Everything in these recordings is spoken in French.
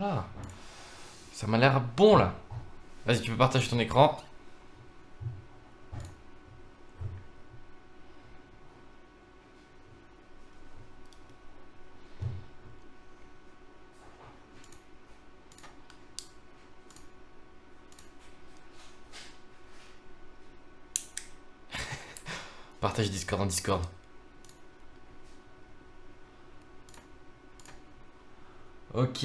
Ah, ça m'a l'air bon là. Vas-y, tu peux partager ton écran. Partage Discord en Discord. Ok.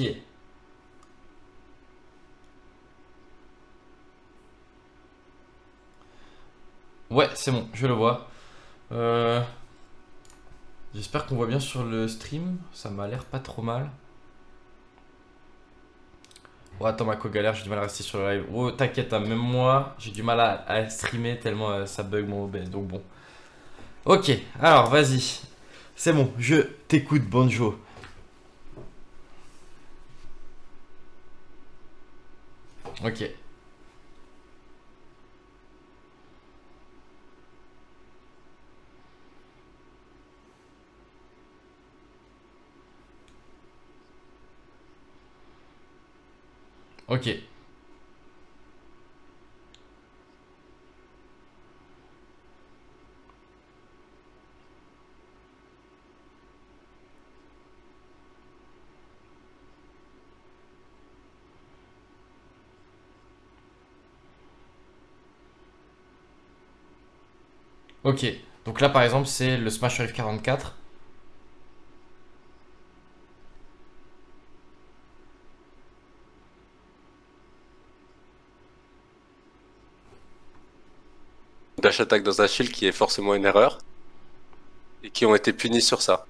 Ouais, c'est bon, je le vois. Euh, J'espère qu'on voit bien sur le stream. Ça m'a l'air pas trop mal. Oh, attends, ma galère, j'ai du mal à rester sur le live. Oh, t'inquiète, hein, même moi, j'ai du mal à streamer tellement ça bug mon OBS. Donc bon. Ok, alors vas-y. C'est bon, je t'écoute, Banjo. Ok. Ok. Ok. Donc là, par exemple, c'est le Smash Rift 44. Dash attack dans un shield qui est forcément une erreur et qui ont été punis sur ça.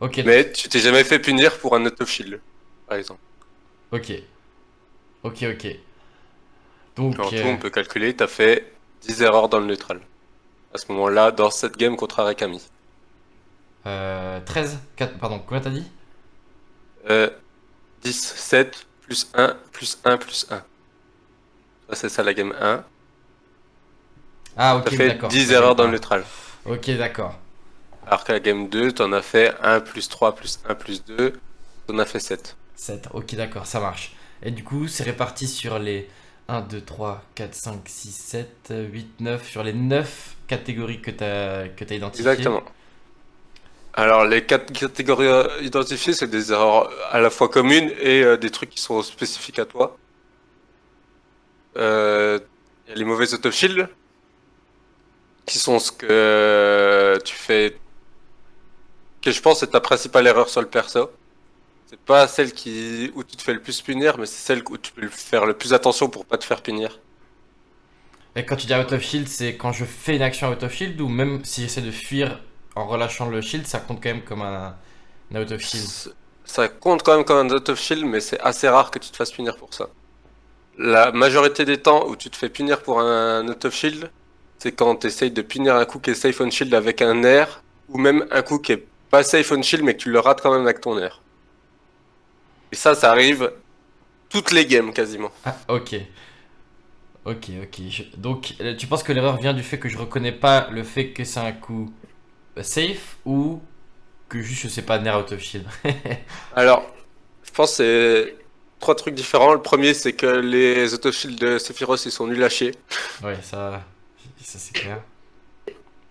Ok, donc. Mais tu t'es jamais fait punir pour un auto shield, par exemple. Ok. Ok, ok. Donc. En tout, on peut calculer, t'as fait 10 erreurs dans le neutral. À ce moment-là, dans cette game contre Arakami. 13 4, pardon, combien t'as dit? 10, 7, plus 1, plus 1, plus 1. Ça, c'est ça la game 1. Ah, T'as ok, oui, fait d'accord, 10 la game erreurs dans le 1. neutral. Ok, d'accord. Alors que la game 2, t'en as fait 1, plus 3, plus 1, plus 2. T'en as fait 7. 7, ok, d'accord, ça marche. Et du coup, c'est réparti sur les 1, 2, 3, 4, 5, 6, 7, 8, 9 sur les 9 catégories que t'as identifiées. Exactement. Alors, les 4 catégories identifiées, c'est des erreurs à la fois communes et des trucs qui sont spécifiques à toi. Il y a les mauvais auto-shield, qui sont ce que tu fais, que je pense c'est ta principale erreur sur le perso. C'est pas celle où tu te fais le plus punir, mais c'est celle où tu peux faire le plus attention pour pas te faire punir. Et quand tu dis out of shield, c'est quand je fais une action out of shield ou même si j'essaie de fuir en relâchant le shield, ça compte quand même comme un out of shield. C- Ça compte quand même comme un auto-shield, mais c'est assez rare que tu te fasses punir pour ça. La majorité des temps où tu te fais punir pour un auto-shield, c'est quand tu essayes de punir un coup qui est safe on shield avec un air, ou même un coup qui est pas safe on shield, mais que tu le rates quand même avec ton air. Et ça arrive toutes les games quasiment. Ah, ok. Ok, ok. Donc, tu penses que l'erreur vient du fait que je reconnais pas le fait que c'est un coup safe ou que juste je sais pas nerf out of shield? Alors, je pense que c'est trois trucs différents. Le premier, c'est que les auto-shields de Sephiroth, ils sont nuls à chier. Ouais, ça c'est clair.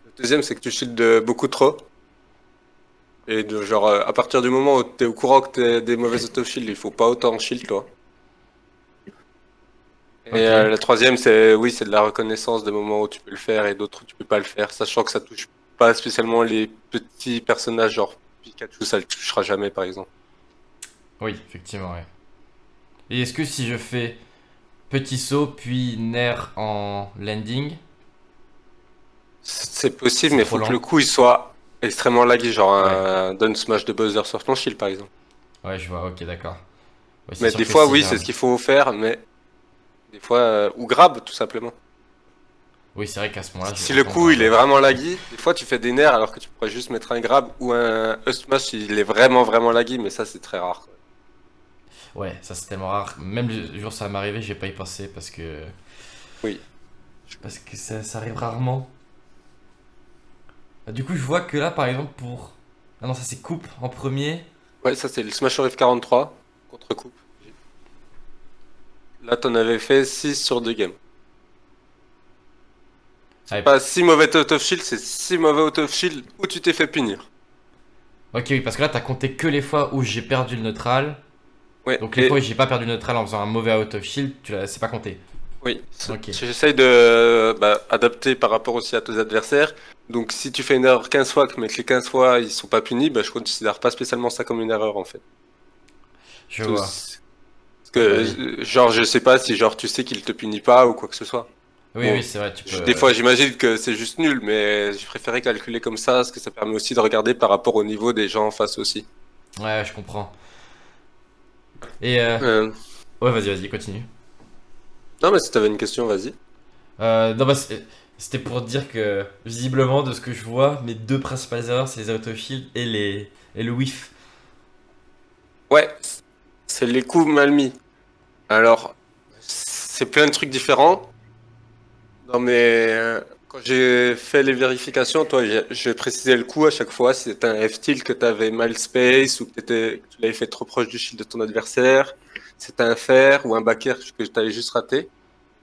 Le deuxième, c'est que tu shields beaucoup trop. Et genre, à partir du moment où t'es au courant que t'es des mauvais auto-shields, il faut pas autant shield, toi. Et Ok. la troisième, oui, c'est de la reconnaissance des moments où tu peux le faire et d'autres où tu peux pas le faire, sachant que ça touche pas spécialement les petits personnages, genre Pikachu, ça le touchera jamais, par exemple. Oui, effectivement, ouais. Et est-ce que si je fais petit saut puis nerf en landing, C'est possible, c'est mais il trop faut que le lent? coup il soit extrêmement laggy, genre Ouais. un Down Smash de Bowser sur ton shield, par exemple. Ouais, je vois, ok, d'accord. Ouais, c'est Mais sûr des que fois, si oui, c'est j'arrive. ce qu'il faut faire, mais des fois, ou grab, tout simplement. Oui, c'est vrai qu'à ce moment-là, j'ai Si le autant coup il est grabber. vraiment laggy, des fois tu fais des nerfs alors que tu pourrais juste mettre un grab ou un up smash s'il est vraiment vraiment laggy, mais ça c'est très rare, quoi. Ouais, ça c'est tellement rare. Même le jour où ça m'est arrivé, j'ai pas y pensé Oui. parce que ça arrive rarement. Du coup, je vois que là, par exemple, pour. Ah non, ça c'est coupe en premier. Ouais, ça c'est le Smash Rift 43. contre-coupe. Là, t'en avais fait 6 sur 2 games. Ah, Pas si mauvais out of shield, c'est si mauvais out of shield où tu t'es fait punir. ok, oui, parce que là, t'as compté que les fois où j'ai perdu le neutral. Ouais, Donc les fois où j'ai pas perdu le neutral en faisant un mauvais out of shield, c'est pas compté. oui. Ok. J'essaye de adapter par rapport aussi à tes adversaires. Donc si tu fais une erreur 15 fois, mais que les 15 fois ils sont pas punis, je considère pas spécialement ça comme une erreur en fait. Je vois. Parce que, Ouais, bah oui. genre, je sais pas si genre tu sais qu'il te punit pas ou quoi que ce soit. Oui, Bon, oui, c'est vrai, tu peux. des fois j'imagine que c'est juste nul, mais j'ai préféré calculer comme ça, parce que ça permet aussi de regarder par rapport au niveau des gens en face aussi. Ouais, je comprends. Et Euh, ouais, vas-y, continue. Non, mais si t'avais une question, vas-y. Non, bah, c'était pour dire que, visiblement, de ce que je vois, mes deux principales erreurs, c'est les autoshield et le whiff. Ouais, c'est les coups mal mis. Alors, c'est plein de trucs différents. Non, mais quand j'ai fait les vérifications, toi, j'ai précisé le coup à chaque fois. Si c'était un F-tilt que t'avais mal space ou que tu l'avais fait trop proche du shield de ton adversaire. Si c'était un fer ou un back air que t'avais juste raté.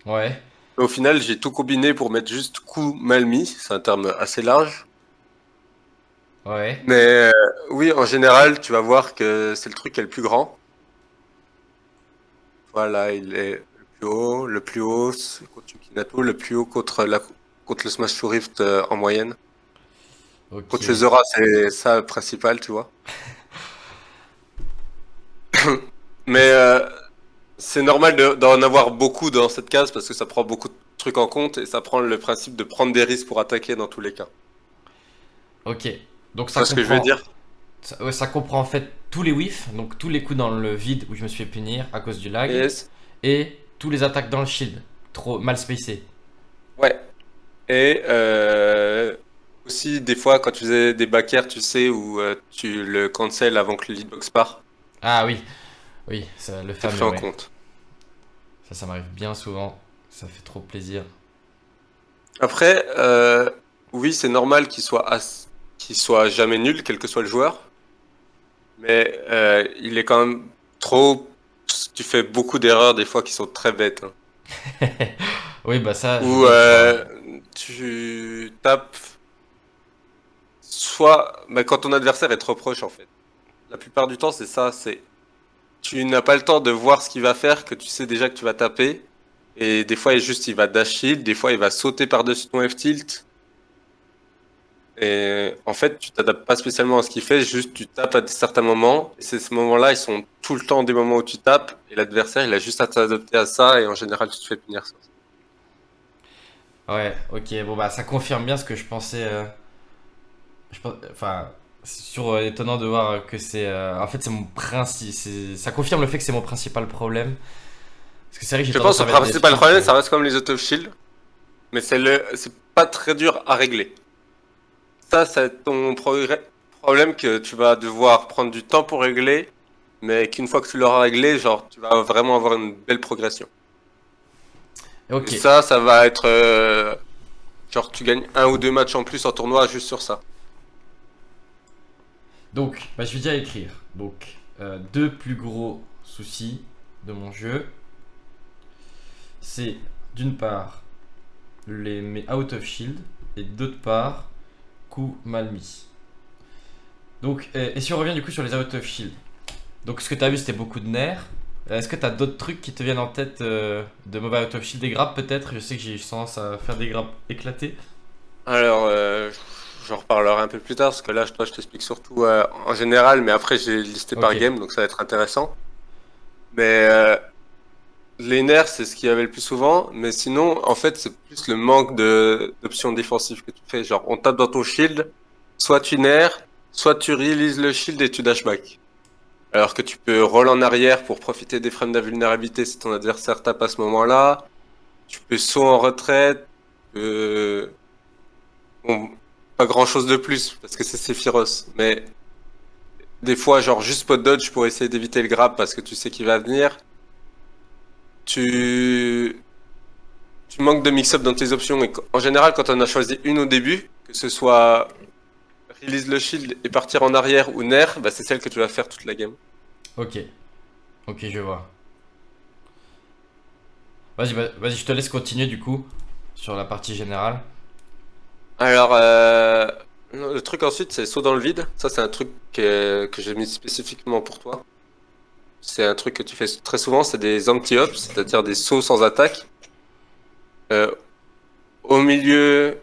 Ouais, Au final, j'ai tout combiné pour mettre juste coup mal mis. C'est un terme assez large. ouais, Mais oui, en général, tu vas voir que c'est le truc qui est le plus grand. Voilà, il est le plus haut c'est contre Yukinato, le plus haut contre le Smash to Rift en moyenne. Contre ok. Zora, c'est ça le principal, tu vois. Mais c'est normal d'en avoir beaucoup dans cette case parce que ça prend beaucoup de trucs en compte et ça prend le principe de prendre des risques pour attaquer dans tous les cas. Ok. Donc Tu ça vois ce que je veux comprend. dire? Ouais, ça comprend en fait tous les whiffs, donc tous les coups dans le vide où je me suis fait punir à cause du lag, Yes. et tous les attaques dans le shield, trop mal spacé. Ouais. Et aussi, des fois, quand tu faisais des back air, tu sais, où tu le cancel avant que le leadbox part, Ah oui, oui, ça, le c'est pris fameux, en ouais. compte. Ça m'arrive bien souvent. Ça fait trop plaisir. Après, oui, c'est normal qu'il soit jamais nul, quel que soit le joueur. Mais il est quand même trop. Tu fais beaucoup d'erreurs des fois qui sont très bêtes, hein. Oui, bah ça, je veux Ou bien te croire. tu tapes soit quand ton adversaire est trop proche en fait. La plupart du temps, c'est ça. C'est tu n'as pas le temps de voir ce qu'il va faire, que tu sais déjà que tu vas taper. Et des fois, il va dash shield, des fois, il va sauter par-dessus ton F-tilt. Et en fait, tu t'adaptes pas spécialement à ce qu'il fait, juste tu tapes à certains moments. Et ces moments-là, ils sont tout le temps des moments où tu tapes. Et l'adversaire, il a juste à s'adapter à ça. Et en général, tu te fais punir ça. Ouais, ok, bon bah ça confirme bien ce que je pensais. Enfin, c'est sur étonnant de voir que c'est. En fait, c'est mon principe. Ça confirme le fait que c'est mon principal problème. Parce que c'est vrai que j'ai Je pense tendance que à le mettre des principal filtres. problème, ça reste comme les auto-shield. Mais c'est pas très dur à régler. Ça, c'est ton problème que tu vas devoir prendre du temps pour régler. Mais qu'une fois que tu l'auras réglé, genre, tu vas vraiment avoir une belle progression. Et Ok, ça va être genre tu gagnes un ou deux matchs en plus en tournoi juste sur ça. donc bah, je vais déjà écrire. Donc, deux plus gros soucis de mon jeu, c'est d'une part mes out of shield et d'autre part coup mal mis. Donc, et si on revient du coup sur les out of shield, donc ce que tu as vu c'était beaucoup de nerfs. Est-ce que tu as d'autres trucs qui te viennent en tête de mauvais out of shield, des grappes peut-être? Je sais que j'ai tendance à faire des grappes éclatées. Alors j'en reparlerai un peu plus tard parce que là toi je t'explique surtout en général mais après j'ai listé Ok, par game donc ça va être intéressant. Mais les nerfs c'est ce qu'il y avait le plus souvent mais sinon en fait c'est plus le manque de d'options défensives que tu fais. Genre on tape dans ton shield, soit tu nerfs, soit tu releases le shield et tu dash back. Alors que tu peux roll en arrière pour profiter des frames d'invulnérabilité si ton adversaire tape à ce moment-là. Tu peux saut en retraite. Bon, pas grand-chose de plus parce que c'est Sephiroth. Mais des fois, genre juste spot dodge pour essayer d'éviter le grab parce que tu sais qu'il va venir. Tu tu manques de mix-up dans tes options et en général, quand on a choisi une au début, que ce soit release le shield et partir en arrière ou nerf, bah, c'est celle que tu vas faire toute la game. ok. Ok, je vois. Vas-y, vas-y, je te laisse continuer du coup sur la partie générale. Alors, le truc ensuite, c'est saut dans le vide. Ça, c'est un truc que j'ai mis spécifiquement pour toi. C'est un truc que tu fais très souvent, c'est des anti-hops, c'est-à-dire des sauts sans attaque. Euh, au milieu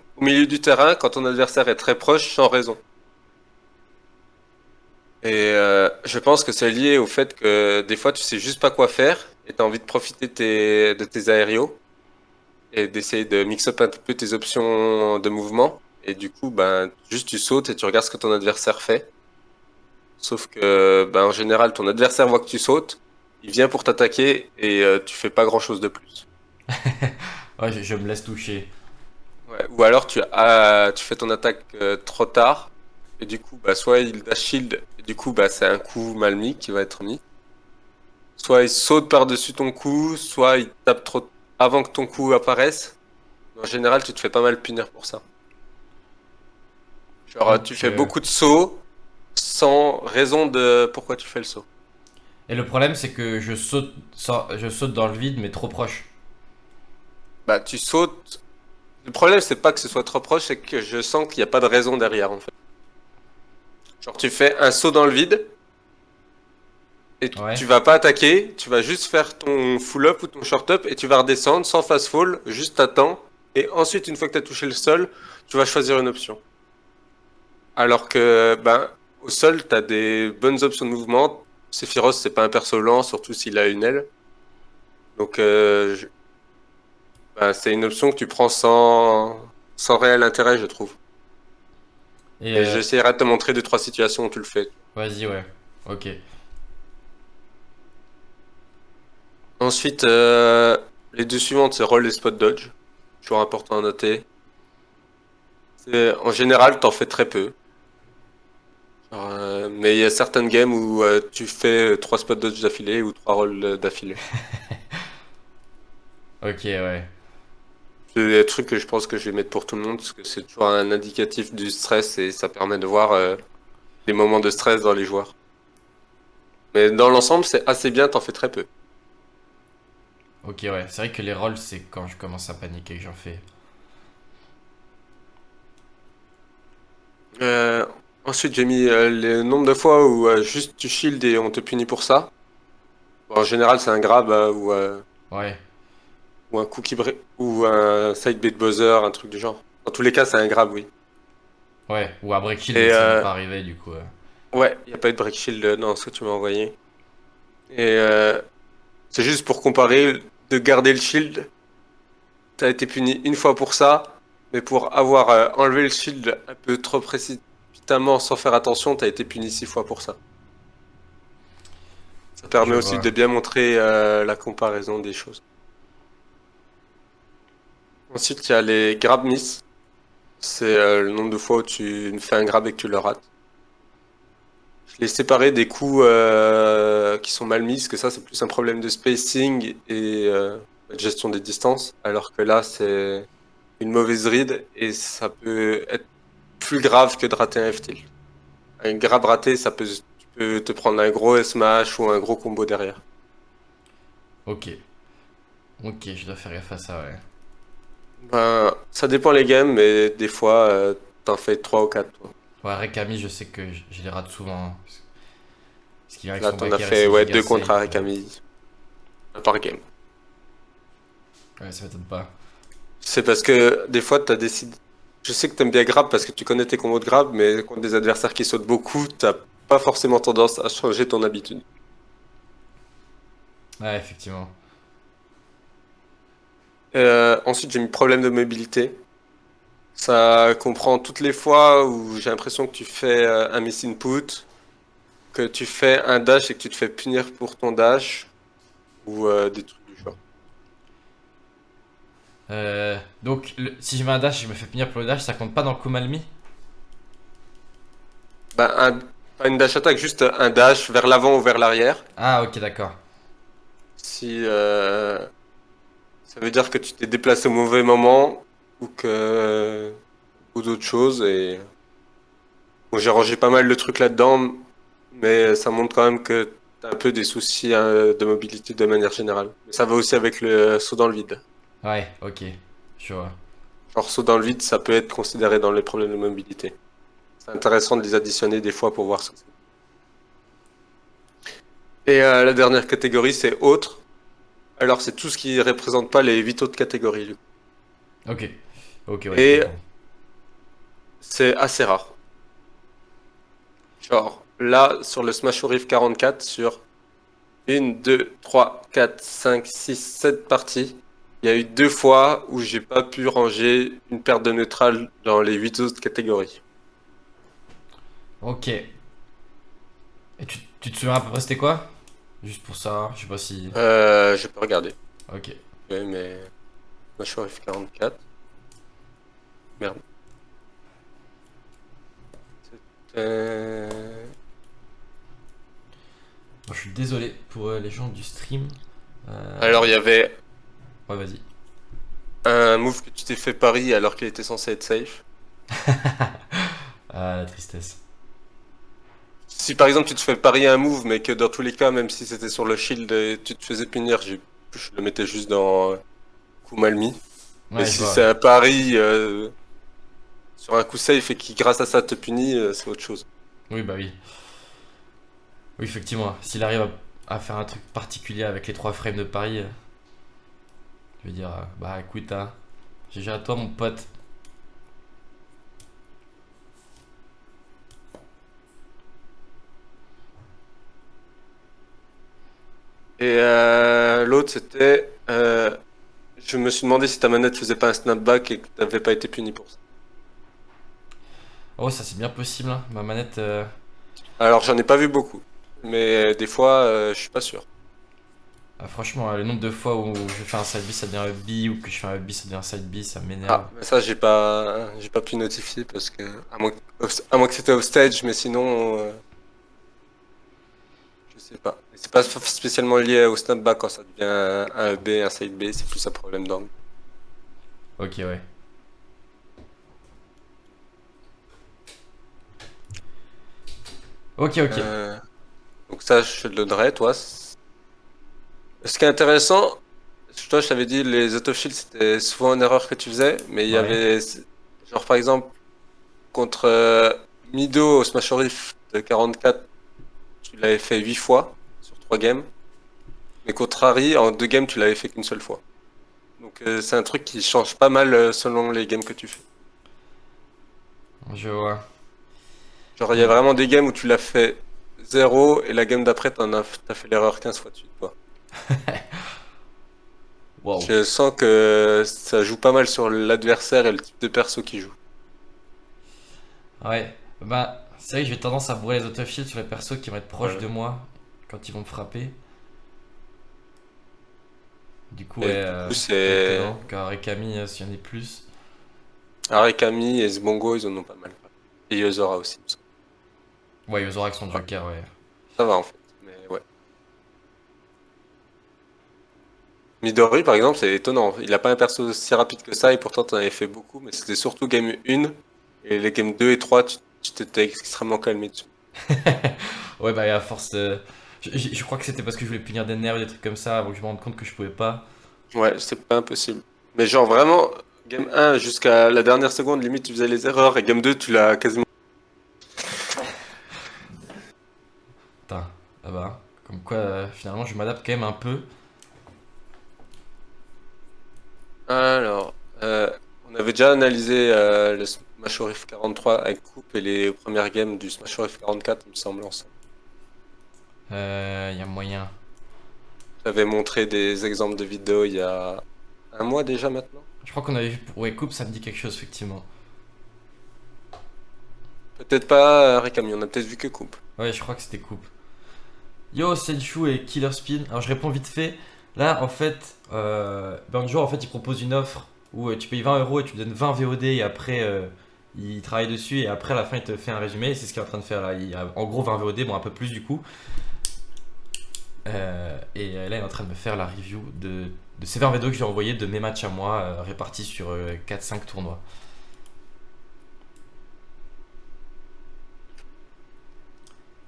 du terrain, quand ton adversaire est très proche, sans raison. Et je pense que c'est lié au fait que des fois, tu sais juste pas quoi faire et tu as envie de profiter de tes aériaux et d'essayer de mix up un peu tes options de mouvement. Et du coup, ben, juste tu sautes et tu regardes ce que ton adversaire fait. Sauf que, ben, en général, ton adversaire voit que tu sautes, il vient pour t'attaquer et tu fais pas grand-chose de plus. Ouais, je me laisse toucher. Ouais. Ou alors tu fais ton attaque trop tard et du coup, bah, soit il dash shield et du coup, bah, c'est un coup mal mis qui va être mis. Soit il saute par-dessus ton coup, soit il tape trop avant que ton coup apparaisse. En général, tu te fais pas mal punir pour ça. Genre, tu Donc, fais beaucoup de sauts sans raison de pourquoi tu fais le saut. et le problème, c'est que je saute dans le vide, mais trop proche. Bah, tu sautes. Le problème, c'est pas que ce soit trop proche, c'est que je sens qu'il n'y a pas de raison derrière, en fait. Genre, tu fais un saut dans le vide et Ouais. tu vas pas attaquer, tu vas juste faire ton full up ou ton short up et tu vas redescendre sans fast fall, juste t'attends. Et ensuite, une fois que tu as touché le sol, tu vas choisir une option. Alors que, ben, au sol, t'as des bonnes options de mouvement. Sephiroth, c'est pas un perso lent, surtout s'il a une aile. Donc, ben, c'est une option que tu prends sans réel intérêt, je trouve. Et Et j'essaierai de te montrer deux, trois situations où tu le fais. vas-y, ouais. Ok. Ensuite, les deux suivantes, c'est roll et spot dodge. Toujours important à noter. En général, t'en fais très peu. Genre, mais il y a certaines games où tu fais trois spot dodge d'affilée ou trois rolls d'affilée. Ok, ouais. C'est des trucs que je pense que je vais mettre pour tout le monde parce que c'est toujours un indicatif du stress et ça permet de voir les moments de stress dans les joueurs. Mais dans l'ensemble, c'est assez bien, t'en fais très peu. Ok, ouais. C'est vrai que les rolls, c'est quand je commence à paniquer que j'en fais. Euh, Ensuite, j'ai mis le nombre de fois où juste tu shield et on te punit pour ça. Bon, en général, c'est un grab Ouais. ou un ou un side bait buzzer, un truc du genre. Dans tous les cas, c'est un grab, oui. Ouais. Ou à break shield, mais Et ça m'est pas arrivé du coup. ouais, il n'y a pas eu de break shield dans ce que tu m'as envoyé. Et c'est juste pour comparer de garder le shield. T'as été puni une fois pour ça, mais pour avoir enlevé le shield un peu trop précipitamment sans faire attention, t'as été puni 6 fois pour ça. Ça Je permet aussi vois. de bien montrer la comparaison des choses. Ensuite, il y a les grab miss. C'est le nombre de fois où tu fais un grab et que tu le rates. Je l'ai séparé des coups qui sont mal mis, parce que ça, c'est plus un problème de spacing et de gestion des distances, alors que là, c'est une mauvaise read et ça peut être plus grave que de rater un F-tilt. Un grab raté, tu peux te prendre un gros smash ou un gros combo derrière. Ok. Ok, je dois faire gaffe à ça, ouais. Ben, ça dépend les games, mais des fois, t'en fais 3 ou 4, toi. Ouais, Rekami, je sais que je les rate souvent, hein. Parce qu'il vient avec Là, son t'en as backer et fait ses ouais, giga 2 contre safe. Arakami par game. Ouais, ça m'étonne pas. C'est parce que des fois, t'as décidé. Je sais que t'aimes bien grab parce que tu connais tes combos de grab, mais contre des adversaires qui sautent beaucoup, t'as pas forcément tendance à changer ton habitude. Ouais, effectivement. Ensuite, j'ai mis problème de mobilité. Ça comprend toutes les fois où j'ai l'impression que tu fais un miss input, que tu fais un dash et que tu te fais punir pour ton dash, ou des trucs du genre. Donc, si je mets un dash, je me fais punir pour le dash, ça compte pas dans le coup mal mis. Bah, pas une dash attack, juste un dash vers l'avant ou vers l'arrière. Ah, ok, d'accord. Si ça veut dire que tu t'es déplacé au mauvais moment ou d'autres choses. Bon, j'ai rangé pas mal de trucs là-dedans, mais ça montre quand même que t'as un peu des soucis de mobilité de manière générale. Mais ça va aussi avec le saut dans le vide. Ouais, ok. Je vois. Genre saut dans le vide, ça peut être considéré dans les problèmes de mobilité. C'est intéressant de les additionner des fois pour voir ce que c'est. Et la dernière catégorie, c'est autres. Alors, c'est tout ce qui représente pas les 8 autres catégories. Du coup. Ok. Ok, ouais, je Et comprends. c'est assez rare. Genre, là, sur le Smash Rift 44, sur 1, 2, 3, 4, 5, 6, 7 parties, il y a eu 2 fois où j'ai pas pu ranger une paire de neutrales dans les 8 autres catégories. Ok. Et tu te souviens à peu près c'était quoi? Juste pour ça, je sais pas si. Je peux regarder. Ok. Ouais, mais Smash Rift 44. Merde. Euh, Bon, je suis désolé pour les gens du stream. Alors, il y avait Ouais, vas-y. un move que tu t'es fait pari alors qu'il était censé être safe. Ah, la tristesse. Si par exemple tu te fais parier un move, mais que dans tous les cas, même si c'était sur le shield et tu te faisais punir, je le mettais juste dans coup mal mis. Mais Ouais, je si vois, c'est ouais. un pari sur un coup safe et qui grâce à ça te punit, c'est autre chose. Oui, bah oui. Oui, effectivement. S'il arrive à faire un truc particulier avec les 3 frames de Paris, je vais dire, bah écoute, hein, GG à toi, mon pote. Et l'autre c'était, je me suis demandé si ta manette faisait pas un snapback et que t'avais pas été puni pour ça. Oh, ça c'est bien possible, hein. Ma manette. Alors j'en ai pas vu beaucoup, mais des fois je suis pas sûr. Franchement, le nombre de fois où je fais un side B, ça devient un B, ou que je fais un B, ça devient un side B, ça m'énerve. Ah, mais ça j'ai pas pu notifier parce que à moins que c'était au stage, mais sinon. Je sais pas. Mais c'est pas spécialement lié au snapback quand ça devient un B, un side B, c'est plus un problème d'angle. Ok, ouais. Ok, ok. Euh, donc ça, je te le donnerai, toi. Ce qui est intéressant, toi, je t'avais dit, les autoshields, c'était souvent une erreur que tu faisais, mais il y Ouais. avait, genre par exemple, contre Mido au Smash Rift de 44, tu l'avais fait 8 fois sur 3 games, mais contre Harry, en 2 games, tu l'avais fait qu'une seule fois. Donc c'est un truc qui change pas mal selon les games que tu fais. Je vois. Genre, il y a Hmm. vraiment des games où tu l'as fait 0 et la game d'après, t'as fait l'erreur 15 fois de suite, quoi. Wow. Je sens que ça joue pas mal sur l'adversaire et le type de perso qui joue. Ouais. Bah, c'est vrai que j'ai tendance à bourrer les autofields sur les persos qui vont être proches Ouais. de moi quand ils vont me frapper. Du coup, ouais, Et du coup, pas c'est. étonnant qu'Arek Camille, s'il y en ait plus. Arekami et Zbongo, ils en ont pas mal. Et Yozora aussi, il me semble. Ouais, ils aura son Ouais, Joker, ouais. ça va en fait. Mais ouais. Midori, par exemple, c'est étonnant. Il a pas un perso si rapide que ça et pourtant t'en avais fait beaucoup, mais c'était surtout game 1 et les games 2 et 3, tu t'étais extrêmement calmé dessus. Ouais, bah, à force. Je crois que c'était parce que je voulais punir des nerfs et des trucs comme ça avant que je me rende compte que je pouvais pas. Ouais, c'est pas impossible. Mais genre vraiment, game 1 jusqu'à la dernière seconde, limite tu faisais les erreurs, et game 2 tu l'as quasiment. Putain, ah bah, comme quoi, finalement, je m'adapte quand même un peu. Alors, on avait déjà analysé le Smash Rift 43 avec Coupe et les premières games du Smash Rift 44, il me semble, ensemble. Y a moyen. J'avais montré des exemples de vidéos il y a un mois déjà maintenant. Je crois qu'on avait vu pour ouais, Coupe, ça me dit quelque chose, effectivement. Peut-être pas Rekami, on a peut-être vu que Coupe. Ouais, je crois que c'était Coupe. Yo, Senchu et Killer Spin. Alors, je réponds vite fait. Là, en fait, Banjo, en fait, il propose une offre où tu payes 20 euros et tu lui donnes 20 VOD et après, il travaille dessus et après, à la fin, il te fait un résumé et c'est ce qu'il est en train de faire là. Il a en gros 20 VOD, bon, un peu plus du coup. Et là, il est en train de me faire la review de ces 20 vidéos que j'ai envoyées de mes matchs à moi répartis sur 4-5 tournois.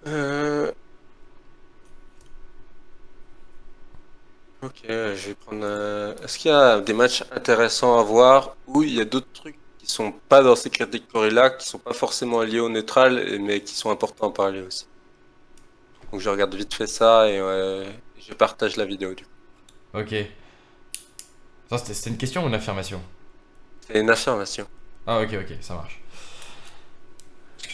Euh, Ok, je vais prendre. Est-ce qu'il y a des matchs intéressants à voir ou il y a d'autres trucs qui sont pas dans ces catégories-là, qui sont pas forcément liés au neutral, mais qui sont importants à parler aussi. Donc je regarde vite fait ça et je partage la vidéo du coup. Ok. Ça, c'était une question ou une affirmation? C'est une affirmation. Ah, ok, ok, ça marche.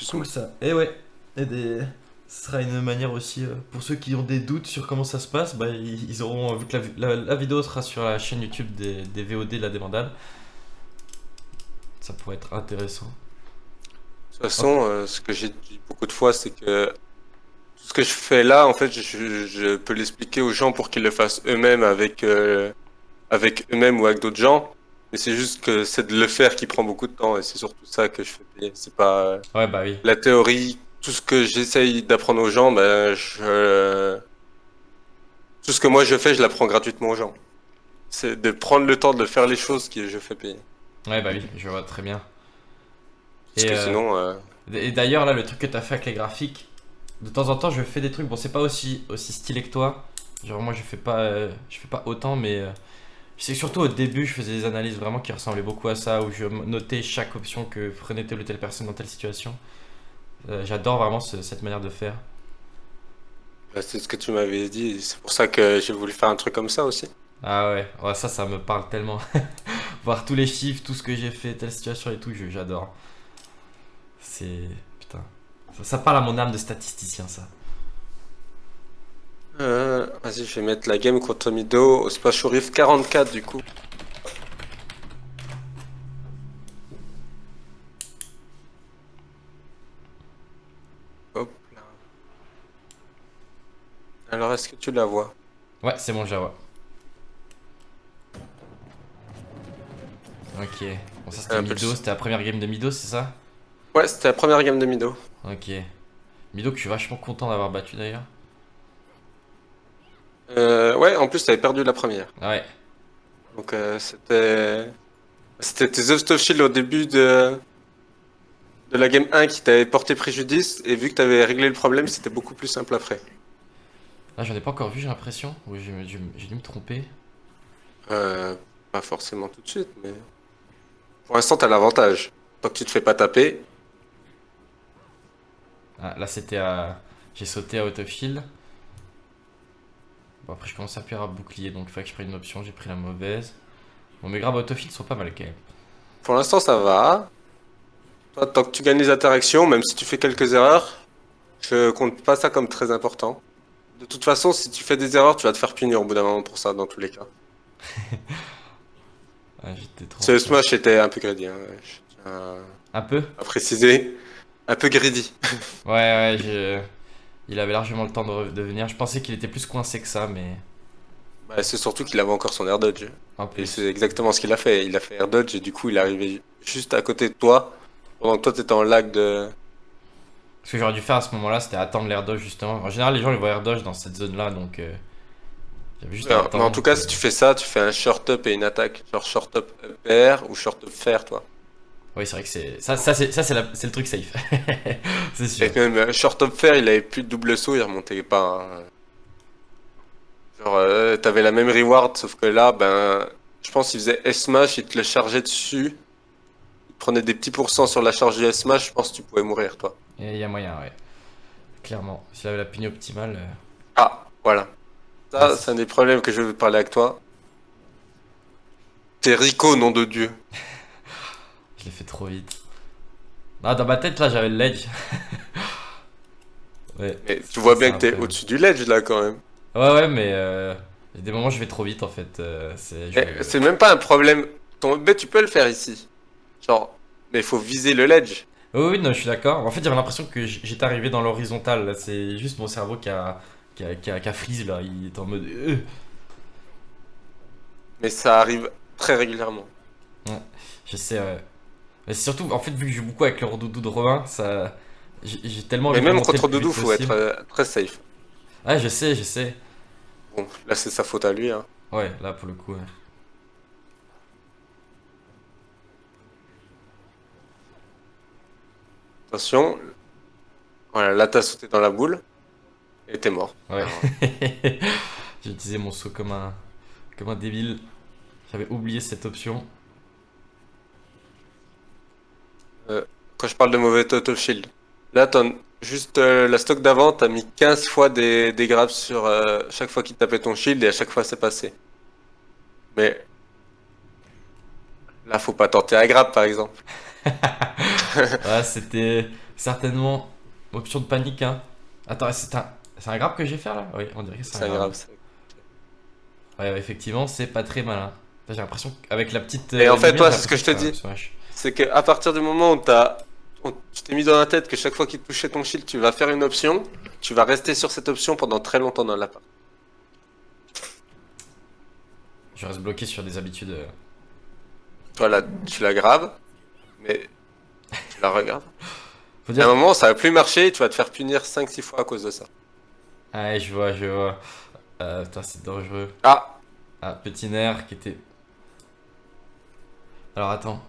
Cool Excuse-moi. ça. Et ouais. Et des... Ce sera une manière aussi, pour ceux qui ont des doutes sur comment ça se passe, bah, ils auront, vu que la vidéo sera sur la chaîne YouTube des VOD de la débandade, ça pourrait être intéressant. De toute Hop. façon, ce que j'ai dit beaucoup de fois, c'est que tout ce que je fais là, en fait, je peux l'expliquer aux gens pour qu'ils le fassent eux-mêmes avec eux-mêmes ou avec d'autres gens. Mais c'est juste que c'est de le faire qui prend beaucoup de temps et c'est surtout ça que je fais payer. C'est pas Ouais, bah oui. la théorie. Tout ce que j'essaye d'apprendre aux gens, ben, tout ce que moi je fais, je l'apprends gratuitement aux gens. C'est de prendre le temps de faire les choses que je fais payer. Ouais, bah oui, je vois très bien. Parce Et, que sinon, et d'ailleurs, là, le truc que t'as fait avec les graphiques, de temps en temps, je fais des trucs. Bon, c'est pas aussi stylé que toi. Genre, moi, je fais pas autant, mais je sais que surtout au début, je faisais des analyses vraiment qui ressemblaient beaucoup à ça, où je notais chaque option que prenait telle ou telle personne dans telle situation. J'adore vraiment cette manière de faire. bah, c'est ce que tu m'avais dit. C'est pour ça que j'ai voulu faire un truc comme ça aussi. Ah ouais, ouais, ça me parle tellement. Voir tous les chiffres, tout ce que j'ai fait, telle situation et tout, j'adore. C'est. Putain. Ça parle à mon âme de statisticien, ça. Vas-y, je vais mettre la game contre Mido au Splash Rift 44 du coup. Hop là. Alors, est-ce que tu la vois? Ouais, c'est bon, je la vois. Ok. Bon, ça c'était Un peu Mido, c'était la première game de Mido, c'est ça? Ouais, c'était la première game de Mido. Ok. Mido que je suis vachement content d'avoir battu d'ailleurs. Ouais, en plus, t'avais perdu la première. Ah ouais. Donc, c'était tes œufs of shield au début de la game 1 qui t'avait porté préjudice. Et vu que t'avais réglé le problème, c'était beaucoup plus simple après. Là, j'en ai pas encore vu, j'ai l'impression. Oui, j'ai dû me tromper. Euh, Pas forcément tout de suite, mais pour l'instant, t'as l'avantage. Tant que tu te fais pas taper. Ah, là, c'était à. J'ai sauté à out of shield. Bon, après, je commence à appuyer à bouclier, donc il fallait que je prenne une option, j'ai pris la mauvaise. Bon, mes grabs out of shield sont pas mal quand même. Pour l'instant, ça va. Toi, tant que tu gagnes les interactions, même si tu fais quelques erreurs, je compte pas ça comme très important. De toute façon, si tu fais des erreurs, tu vas te faire punir au bout d'un moment pour ça, dans tous les cas. Ah, j'étais trop en Ce retard. Smash était un peu greedy, hein, je tiens Un peu? à préciser. Un peu greedy. Ouais, ouais, il avait largement le temps de venir. Je pensais qu'il était plus coincé que ça, mais Bah, c'est surtout qu'il avait encore son air dodge. en Et c'est plus. exactement ce qu'il a fait. Il a fait air dodge et du coup, il est arrivé juste à côté de toi. Pendant que toi, t'étais en lag de. Ce que j'aurais dû faire à ce moment-là, c'était attendre l'air dodge justement. En général, les gens ils voient air dodge dans cette zone-là, donc j'avais juste à Mais en tout attendre cas, que. si tu fais ça, tu fais un short up et une attaque. Genre short up air ou short up fair, toi. Oui, c'est vrai que c'est. C'est le truc safe. C'est sûr. Et même short up fair, il avait plus de double saut, il remontait pas, hein. Genre, t'avais la même reward, sauf que là, ben, je pense qu'il faisait S-Smash, il te le chargeait dessus, il prenait des petits pourcents sur la charge du S-Smash, je pense que tu pouvais mourir, toi. Et il y a moyen, ouais. Clairement. S'il avait la puni optimale. Ah, voilà. Ah, Ça, c'est un si. des problèmes que je veux parler avec toi. T'es Rico, nom de Dieu. Je l'ai fait trop vite. Ah, dans ma tête, là, j'avais le ledge. Ouais. Mais tu vois C'est bien ça que un t'es peu. au-dessus du ledge, là, quand même. Ouais, ouais, mais il y a des moments où je vais trop vite en fait. C'est même pas un problème. Mais tu peux le faire ici. Genre, mais il faut viser le ledge. Oui, oui, non, je suis d'accord. En fait, j'avais l'impression que j'étais arrivé dans l'horizontale. Là. C'est juste mon cerveau qui a freeze là. Il est en mode. Mais ça arrive très régulièrement. Ouais, je sais, ouais. Mais c'est surtout, en fait, vu que je joue beaucoup avec le redoudou de Romain, ça. J'ai tellement Mais envie de même remonter le contre plus Doudou, vite faut être possible. très safe. Ah, je sais, je sais. Bon, là, c'est sa faute à lui, hein. Ouais, là pour le coup. Ouais. Attention, voilà, là t'as sauté dans la boule et t'es mort. Ouais. Alors, J'ai utilisé mon saut comme un. comme un débile. J'avais oublié cette option. Quand je parle de mauvais auto shield. Là, juste la stock d'avant, t'as mis 15 fois des grabs sur chaque fois qu'il tapait ton shield et à chaque fois c'est passé. Mais là, faut pas tenter un grab par exemple. Ouais, c'était certainement option de panique, hein. Attends, c'est un grab que je vais faire là? Oui, on dirait que c'est C'est un un grab. grab. Ouais, ouais, effectivement, c'est pas très malin. J'ai l'impression qu'avec la petite Et en fait, lumière, toi, j'ai c'est ce que l'impression je te que ça dis. smash. C'est qu'à partir du moment où tu t'es mis dans la tête que chaque fois qu'il touchait ton shield, tu vas faire une option, tu vas rester sur cette option pendant très longtemps dans la partie. Je reste bloqué sur des habitudes. Toi, là, tu la grabes, mais tu la regardes. Faut À un dire. moment, ça va plus marcher et tu vas te faire punir 5-6 fois à cause de ça. Ouais, je vois, je vois. Putain, c'est dangereux. Ah, Ah, petit nerf qui était. Alors attends.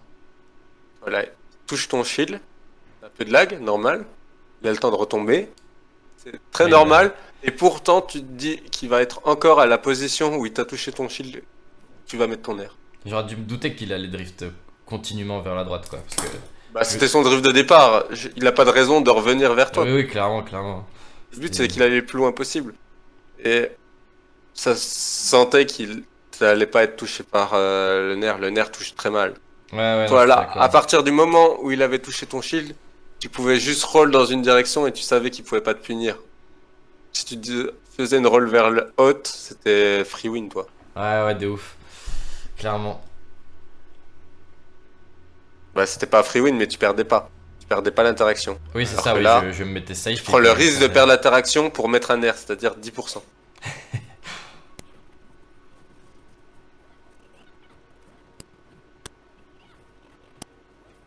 voilà. Touche ton shield, un peu de lag, normal. Il a le temps de retomber. C'est très Ouais, il a- normal. Et pourtant, tu te dis qu'il va être encore à la position où il t'a touché ton shield. Tu vas mettre ton air. J'aurais dû me douter qu'il allait drift continuellement vers la droite, quoi. Parce que. Bah, c'était son drift de départ. Il a pas de raison de revenir vers Oui, toi. oui, clairement, clairement. Le but, C'était. c'est qu'il allait le plus loin possible. Et ça se sentait qu'il allait pas être touché par le nerf. Le nerf touche très mal. Ouais, ouais, non, je Toi, suis là, à d'accord. partir du moment où il avait touché ton shield, tu pouvais juste roll dans une direction et tu savais qu'il pouvait pas te punir. Si faisais une roll vers le haute, c'était free win, toi. Ouais, ouais, de ouf. Clairement. Bah, c'était pas free win, mais tu perdais pas. Tu perdais pas l'interaction. Oui, c'est Alors ça, que oui, là, je me mettais tu safe et prends le puis je risque de prenais. perdre l'interaction pour mettre un air, c'est-à-dire 10%.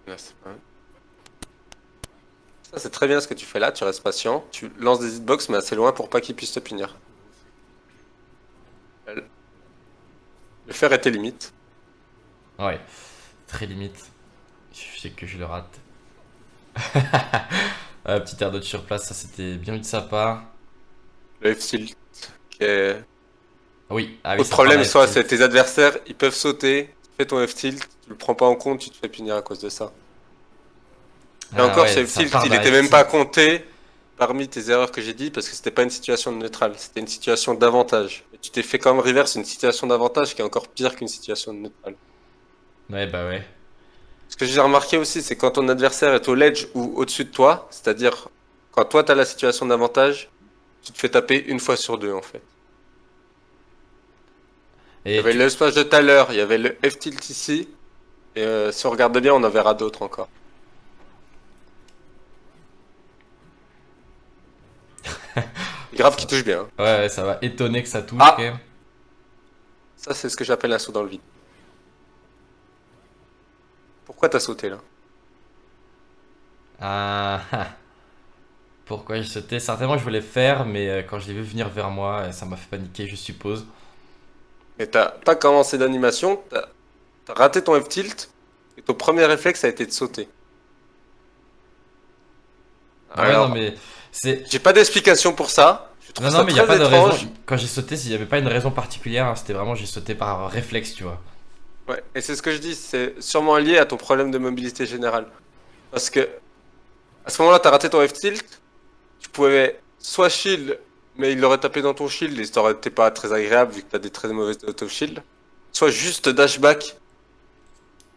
Là, c'est pas- Ça, c'est très bien ce que tu fais là, tu restes patient, tu lances des hitbox, mais assez loin pour pas qu'ils puissent te punir. Le fer était limite. Ouais, très limite. Je sais que je le rate. Petit air de sur place, ça c'était bien vu de sa part. Le F-tilt, qui est... Oui, ah oui, Autre ça parle problème, à soit F-tilt. c'est tes adversaires, ils peuvent sauter, tu fais ton F-tilt, tu le prends pas en compte, tu te fais punir à cause de ça. Et Ah encore, ce ouais, ça F-tilt, parle il à était même pas F-tilt. compté parmi tes erreurs que j'ai dit parce que c'était pas une situation neutrale, c'était une situation d'avantage. Et tu t'es fait comme reverse une situation d'avantage qui est encore pire qu'une situation neutrale. Ouais, bah ouais. Ce que j'ai remarqué aussi, c'est quand ton adversaire est au ledge ou au-dessus de toi, c'est-à-dire quand toi t'as la situation d'avantage, tu te fais taper une fois sur deux en fait. Il y Et avait tu. le smash de tout à l'heure, il y avait le F-tilt ici, et si on regarde bien, on en verra d'autres encore. Grave qui Ça... touche bien, hein. Ouais, ouais, ça va étonner que ça touche quand même. Ah! Ça, c'est ce que j'appelle un saut dans le vide. Pourquoi t'as sauté là? Ah, ah. Pourquoi j'ai sauté? Certainement je voulais faire, mais quand je l'ai vu venir vers moi, ça m'a fait paniquer, je suppose. Mais t'as pas commencé d'animation, t'as raté ton F-tilt, et ton premier réflexe a été de sauter. Ah ouais, non, Alors, mais c'est. j'ai pas d'explication pour ça, je trouve Non, non, ça mais il n'y a très pas de raison. étrange. Quand j'ai sauté, il n'y avait pas une raison particulière, hein. C'était vraiment j'ai sauté par réflexe, tu vois. Ouais, et c'est ce que je dis, c'est sûrement lié à ton problème de mobilité générale. Parce que, à ce moment-là, t'as raté ton F-tilt, tu pouvais soit shield, mais il l'aurait tapé dans ton shield et ça aurait été pas très agréable vu que t'as des très mauvaises auto-shield. Soit juste dash back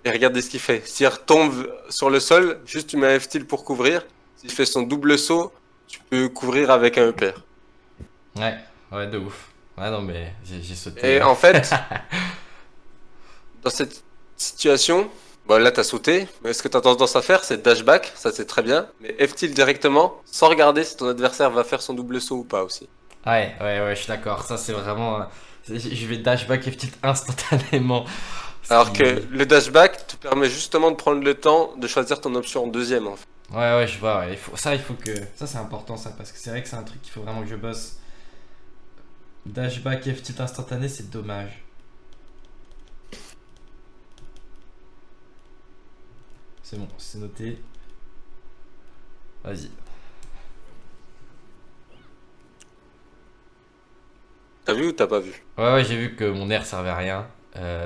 et regardez ce qu'il fait. S'il retombe sur le sol, juste tu mets un F-tilt pour couvrir. S'il fait son double saut, tu peux couvrir avec un EPR. Ouais, ouais, de ouf. Ouais, non, mais j'ai sauté. Et en fait, dans cette situation, bon là t'as sauté, mais ce que t'as tendance à faire c'est dash back, ça c'est très bien, mais F-tilt directement, sans regarder si ton adversaire va faire son double saut ou pas aussi. Ouais, ouais, ouais, je suis d'accord. Ça, c'est vraiment. Je vais dashback et tilt instantanément. Ce Alors que qui. le dash back te permet justement de prendre le temps de choisir ton option en deuxième en fait. Ouais, ouais, je vois. Ouais. Ça, il faut que. Ça, c'est important, ça, parce que c'est vrai que c'est un truc qu'il faut vraiment que je bosse. Dashback et tilt instantané, c'est dommage. C'est bon, c'est noté. Vas-y. T'as vu ou t'as pas vu? Ouais, j'ai vu que mon air servait à rien.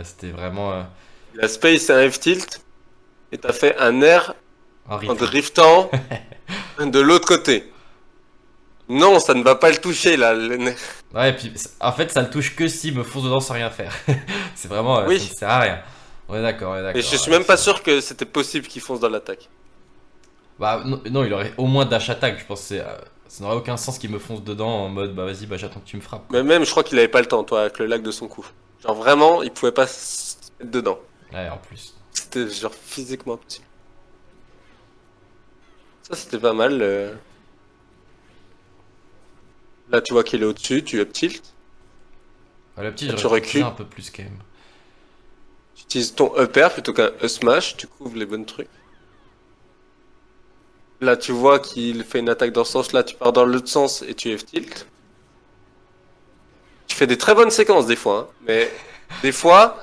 C'était vraiment La space et un F-tilt, et t'as fait un air un en replay. driftant de l'autre côté. Non, ça ne va pas le toucher là, le nerf. Ouais, et puis en fait, ça le touche que s'il me fonce dedans sans rien faire. C'est vraiment, ça ne Oui, sert à rien. On est et je d'accord. suis même pas sûr que c'était possible qu'il fonce dans l'attaque. Bah non, non, il aurait au moins dash attack, je pense. Ça n'aurait aucun sens qu'il me fonce dedans en mode bah vas-y, bah j'attends que tu me frappes quoi. Mais même, je crois qu'il avait pas le temps, toi, avec le lag de son coup. Genre vraiment, il pouvait pas se mettre dedans. Ouais, en plus. C'était genre physiquement impossible. Ça, c'était pas mal. Là, tu vois qu'il est au-dessus, tu up tilt. Ouais, le petit, Là, j'aurais tu pu utiliser recules. un peu plus quand même. Tu utilises ton upper plutôt qu'un smash. Tu couvres les bonnes trucs. Là, tu vois qu'il fait une attaque dans ce sens. Là, tu pars dans l'autre sens et tu F tilt. Tu fais des très bonnes séquences des fois. Hein. Mais des fois,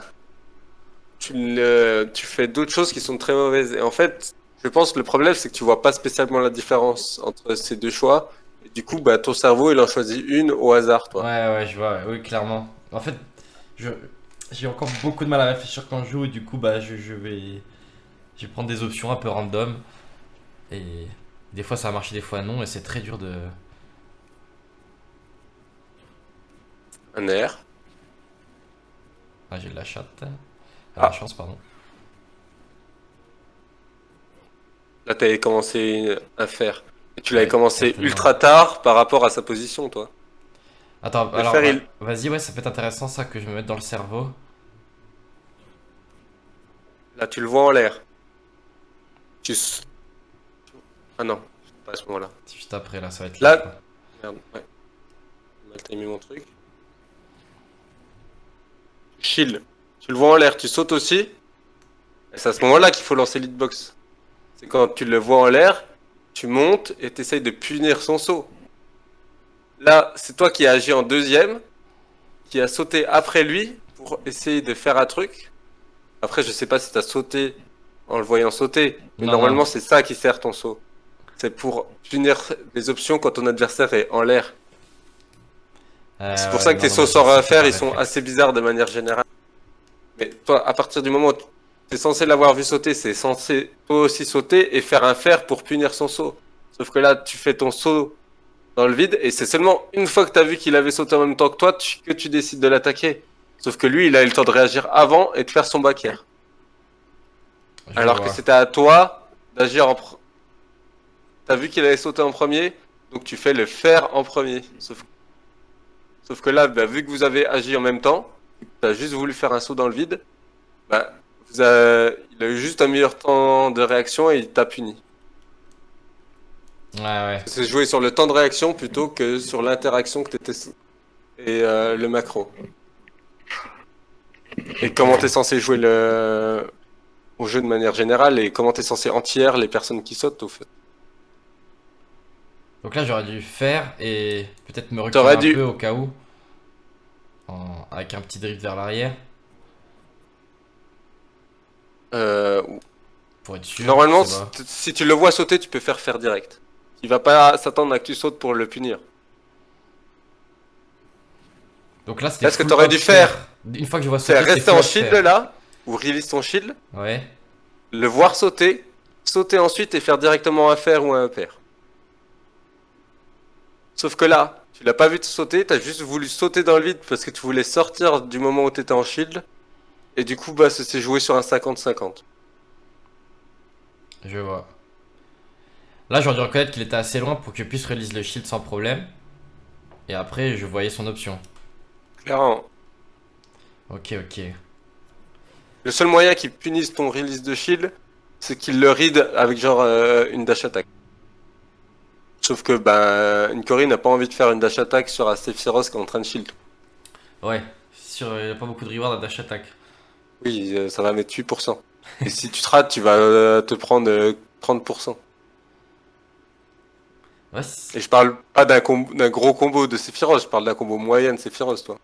tu fais d'autres choses qui sont très mauvaises. Et en fait, je pense que le problème, c'est que tu vois pas spécialement la différence entre ces deux choix. Et du coup, bah, ton cerveau, il en choisit une au hasard, Ouais, toi. ouais, je vois, ouais, oui, clairement. En fait, je j'ai encore beaucoup de mal à réfléchir quand je joue, et du coup, bah je vais prendre des options un peu random. Et des fois ça a marché, des fois non, et c'est très dur de. Un air. Ah, j'ai de la chatte. Ah, la Ah, chance, pardon. là, t'avais commencé à faire. Et tu l'avais Ouais, commencé certainement. ultra tard par rapport à sa position, toi. Attends, Le alors, fer, ouais, il... vas-y, ouais, ça peut être intéressant ça que je me mette dans le cerveau. Là, tu le vois en l'air. Tu... Ah non, pas à ce moment-là. Juste après, là, ça va être là, je crois. Là, merde, ouais. J'ai mal timé mon truc. Shield. Tu le vois en l'air, tu sautes aussi. Et c'est à ce moment-là qu'il faut lancer l'hitbox. C'est quand tu le vois en l'air, tu montes et tu essayes de punir son saut. Là, c'est toi qui as agi en deuxième, qui a sauté après lui pour essayer de faire un truc. Après, je sais pas si t'as sauté en le voyant sauter, mais Non, non. normalement, c'est ça qui sert ton saut. C'est pour punir les options quand ton adversaire est en l'air. C'est pour Ouais, ça que non, tes non, mais sauts je sans sais rien que c'est faire, par ils sont réflexe. assez bizarres de manière générale. Mais toi, à partir du moment où t'es censé l'avoir vu sauter, c'est censé toi aussi sauter et faire un fer pour punir son saut. Sauf que là, tu fais ton saut dans le vide et c'est seulement une fois que t'as vu qu'il avait sauté en même temps que toi que tu décides de l'attaquer. Sauf que lui, il a eu le temps de réagir avant et de faire son back air. Je Alors que vois. c'était à toi d'agir T'as vu qu'il avait sauté en premier, donc tu fais le fer en premier. Sauf que là, bah, vu que vous avez agi en même temps, t'as juste voulu faire un saut dans le vide, bah, il a eu juste un meilleur temps de réaction et il t'a puni. Ouais, ouais. C'est joué sur le temps de réaction plutôt que sur l'interaction que t'étais et le macro. Et Je comment t'es vois. censé jouer au jeu de manière générale et comment t'es censé anti-air les personnes qui sautent au fait. Donc là, j'aurais dû faire et peut-être me reculer T'aurais un peu dû. au cas où, avec un petit drift vers l'arrière, euh, pour être sûr, je Normalement, sais pas. si tu le vois sauter, tu peux faire direct. Il va pas s'attendre à que tu sautes pour le punir. Donc là, c'était Là, ce que full t'aurais up dû faire. faire, Une fois que je vois c'est sauter, c'est rester full en up shield faire. là, ou release ton shield, Ouais. le voir sauter, sauter ensuite et faire directement un fer ou un pair. Sauf que là, tu l'as pas vu te sauter, t'as juste voulu sauter dans le vide parce que tu voulais sortir du moment où t'étais en shield. Et du coup, bah, ça s'est joué sur un 50-50. Je vois. Là, j'aurais dû reconnaître qu'il était assez loin pour que je puisse release le shield sans problème. Et après, je voyais son option. Clairement. Ok, ok. Le seul moyen qu'il punisse ton release de shield, c'est qu'il le read avec genre une dash attack. Sauf que bah, une Cory n'a pas envie de faire une dash attack sur un Sephiroth qui est en train de shield. Ouais. C'est sûr, il n'y a pas beaucoup de reward à dash attack. Oui, ça va mettre 8%. Et si tu te rates, tu vas te prendre 30%. Ouais, Et je parle pas d'un gros combo de Sephiroth, je parle d'un combo moyen de Sephiroth, toi.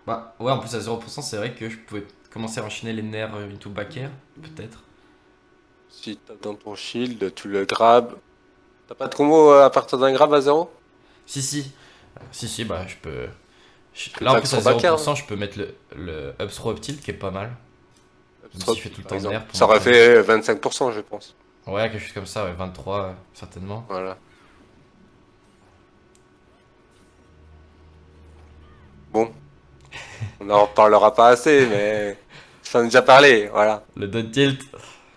bah, ouais, en plus à 0%, c'est vrai que je pouvais commencer à enchaîner les nerfs into back air, peut-être. Si t'as dans ton shield, tu le grabes. T'as pas de combo à partir d'un grab à 0? Si, si. Si, si, bah, je peux. Là en Back plus à sur back air, 0%, je peux mettre le up throw up tilt qui est pas mal. Même si je fais tout le par temps exemple. d'air. Ça aurait fait 25%, je pense. Ouais, quelque chose comme ça, ouais, 23 certainement. Voilà. Bon, on n'en reparlera pas assez, mais j'en ai déjà parlé, voilà. Le down tilt.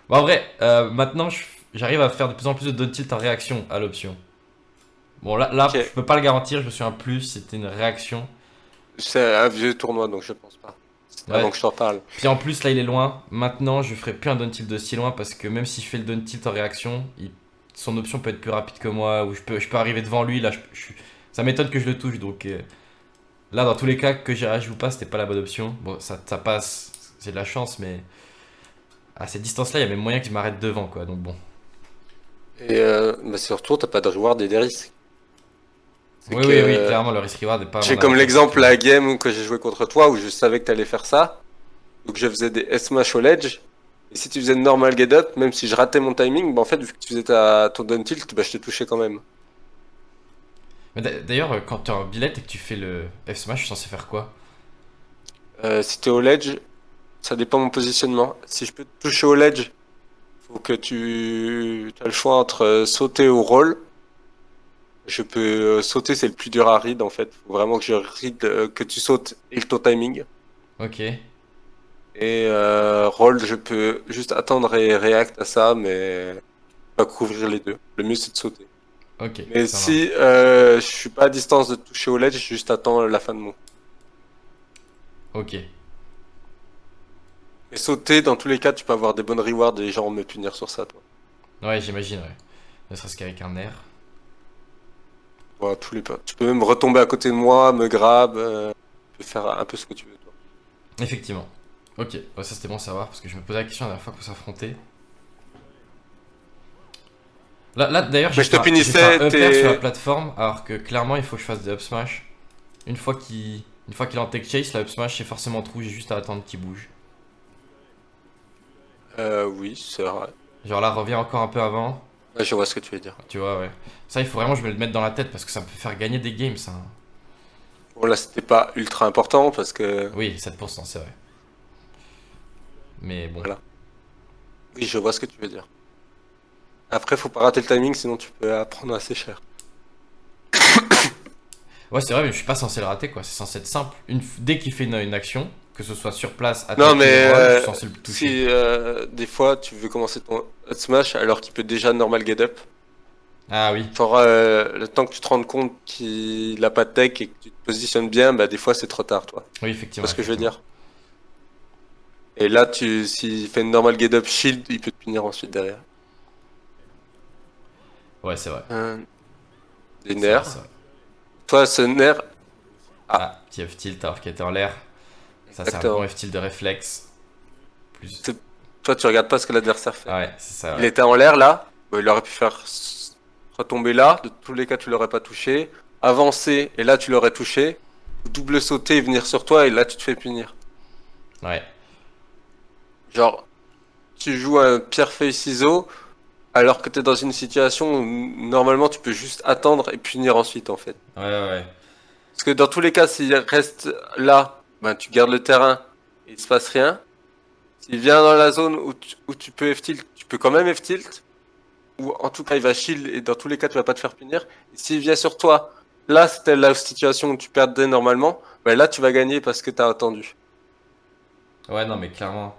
Bon, en vrai, maintenant j'arrive à faire de plus en plus de down tilt en réaction à l'option. Bon, là, je Ok, peux pas le garantir, je me souviens plus, c'était une réaction. c'est un vieux tournoi, donc je pense pas. C'était avant Ouais. que je t'en parle. Puis en plus, là, il est loin. Maintenant, je ferai plus un down tilt de si loin parce que même si je fais le down tilt en réaction, son option peut être plus rapide que moi ou je peux arriver devant lui. Là, ça m'étonne que je le touche. Donc là, dans tous les cas, que j'y réagi ou pas, c'était pas la bonne option. Bon, ça passe, j'ai de la chance, mais à cette distance-là, il y a même moyen que je m'arrête devant, quoi. Donc bon. Et bah surtout, t'as pas de reward et des risques. C'est Oui, oui, oui, que clairement, le risk reward est pas à j'ai mon comme avantage, l'exemple donc, la game que j'ai joué contre toi où je savais que t'allais faire ça. Donc je faisais des S-Smash au ledge. Et si tu faisais une normal get up, même si je ratais mon timing, bah en fait, vu que tu faisais ton down tilt, bah je te touchais quand même. Mais d'ailleurs, quand tu es en billet et que tu fais le F smash, je suis censé faire quoi? Si t'es au ledge, ça dépend de mon positionnement. Si je peux te toucher au ledge, faut que tu as le choix entre sauter ou roll. Je peux sauter, c'est le plus dur à read en fait. Faut vraiment que je read que tu sautes et ton timing. Ok, Et roll, je peux juste attendre et react à ça, mais pas couvrir les deux. Le mieux c'est de sauter. ok, Mais ça marche. si je suis pas à distance de toucher au ledge, juste attends la fin de mon. Ok. Mais sauter, dans tous les cas, tu peux avoir des bonnes rewards et les gens vont me punir sur ça, toi. Ouais, j'imagine, ouais. Ne serait-ce qu'avec un air. Voilà, tous les pas. Tu peux même retomber à côté de moi, me grab, tu peux faire un peu ce que tu veux, toi. Effectivement. Ok, ouais, ça c'était bon à savoir parce que je me posais la question la dernière fois qu'on s'affrontait. Là d'ailleurs, Mais je te j'ai fait un punissais, up air sur la t'es. plateforme alors que clairement il faut que je fasse des up smash. Une fois qu'il est en tech chase, la up smash c'est forcément trou, j'ai juste à attendre qu'il bouge. Oui, c'est vrai. Genre là, reviens encore un peu avant. Ouais, je vois ce que tu veux dire. Tu vois, ouais. Ça, il faut vraiment que je me le mette dans la tête parce que ça me peut faire gagner des games, ça. Bon, là, c'était pas ultra important parce que. Oui, 7%, c'est vrai. Mais bon. Voilà. Oui, je vois ce que tu veux dire. Après, faut pas rater le timing, sinon tu peux apprendre assez cher. Ouais, c'est vrai, mais je suis pas censé le rater, quoi. C'est censé être simple. Dès qu'il fait une action, que ce soit sur place, Non, attaquer mais ou roll, je suis censé le toucher. si des fois tu veux commencer ton up smash alors qu'il peut déjà normal get up, Ah oui, genre le temps que tu te rendes compte qu'il a pas de tech et que tu te positionnes bien, bah des fois c'est trop tard, toi. oui, Tu effectivement. vois ce que je veux Effectivement. dire? Et là, s'il fait une normal get up shield, il peut te punir ensuite derrière. Ouais, c'est vrai. Des C'est vrai, nerfs. c'est vrai. Toi, ce nerf, ah, Ah, petit F-tilt alors qu'il était en l'air. Ça, c'est un bon exactement. F-tilt de réflexe. Plus. Toi, tu regardes pas ce que l'adversaire fait. Ah ouais, c'est ça, Il ouais. était en l'air là, bah, il aurait pu faire retomber là, de tous les cas tu l'aurais pas touché, avancer et là tu l'aurais touché, ou double sauter et venir sur toi et là tu te fais punir. Ouais. Genre, tu joues un pierre-feuille ciseaux alors que t'es dans une situation où normalement tu peux juste attendre et punir ensuite en fait. Ouais, ouais, ouais. Parce que dans tous les cas, s'il reste là, ben tu gardes le terrain et il se passe rien. S'il vient dans la zone où tu peux F-tilt, tu peux quand même F-tilt. Ou en tout cas il va shield et dans tous les cas tu vas pas te faire punir. Et s'il vient sur toi, là c'était la situation où tu perdais normalement, bah là tu vas gagner parce que t'as attendu. Ouais, non, mais clairement.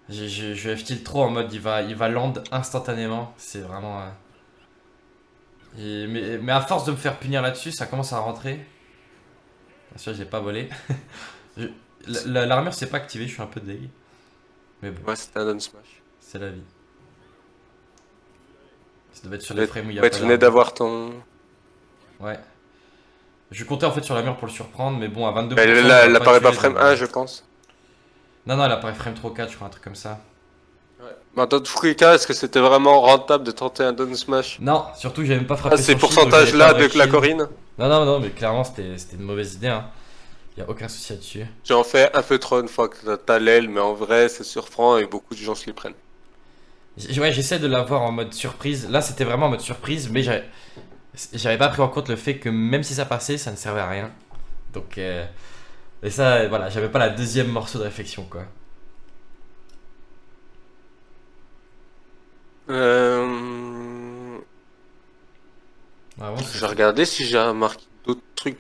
Je F-tilt trop en mode il va land instantanément. C'est vraiment. Mais à force de me faire punir là-dessus, ça commence à rentrer. Bien sûr, je l'ai pas volé. Je- L'armure s'est pas activée, je suis un peu deg. Mais bon, Ouais, c'était un down smash. c'est la vie. Ça devait être sur les Ouais, frames où il n'y a ouais, pas tu venais d'armure. d'avoir ton. Ouais. Je comptais en fait sur l'armure pour le surprendre, mais bon, à 22%, Bah, il là, m'aurait elle pas apparaît pas tué. frame Donc, 1 je pense. non, non, elle apparaît frame trop 4, je crois, un truc comme ça. Ouais. Bah, dans tous les cas, est-ce que c'était vraiment rentable de tenter un down smash Non, surtout que j'avais même pas à frappé ces son shield, donc j'avais pourcentages pas là de vrai de la shield. Corine? Non, non, non, mais clairement, c'était une mauvaise idée, hein. Y a aucun souci là-dessus. J'en fais un peu trop une fois que t'as l'aile, mais en vrai ça surprend et beaucoup de gens se les prennent. Ouais, j'essaie de l'avoir en mode surprise. Là, c'était vraiment en mode surprise, mais j'avais pas pris en compte le fait que même si ça passait, ça ne servait à rien. Donc, et ça, voilà, j'avais pas la deuxième morceau de réflexion, quoi. Euh... Vraiment, Je vais regarder si j'ai remarqué d'autres trucs.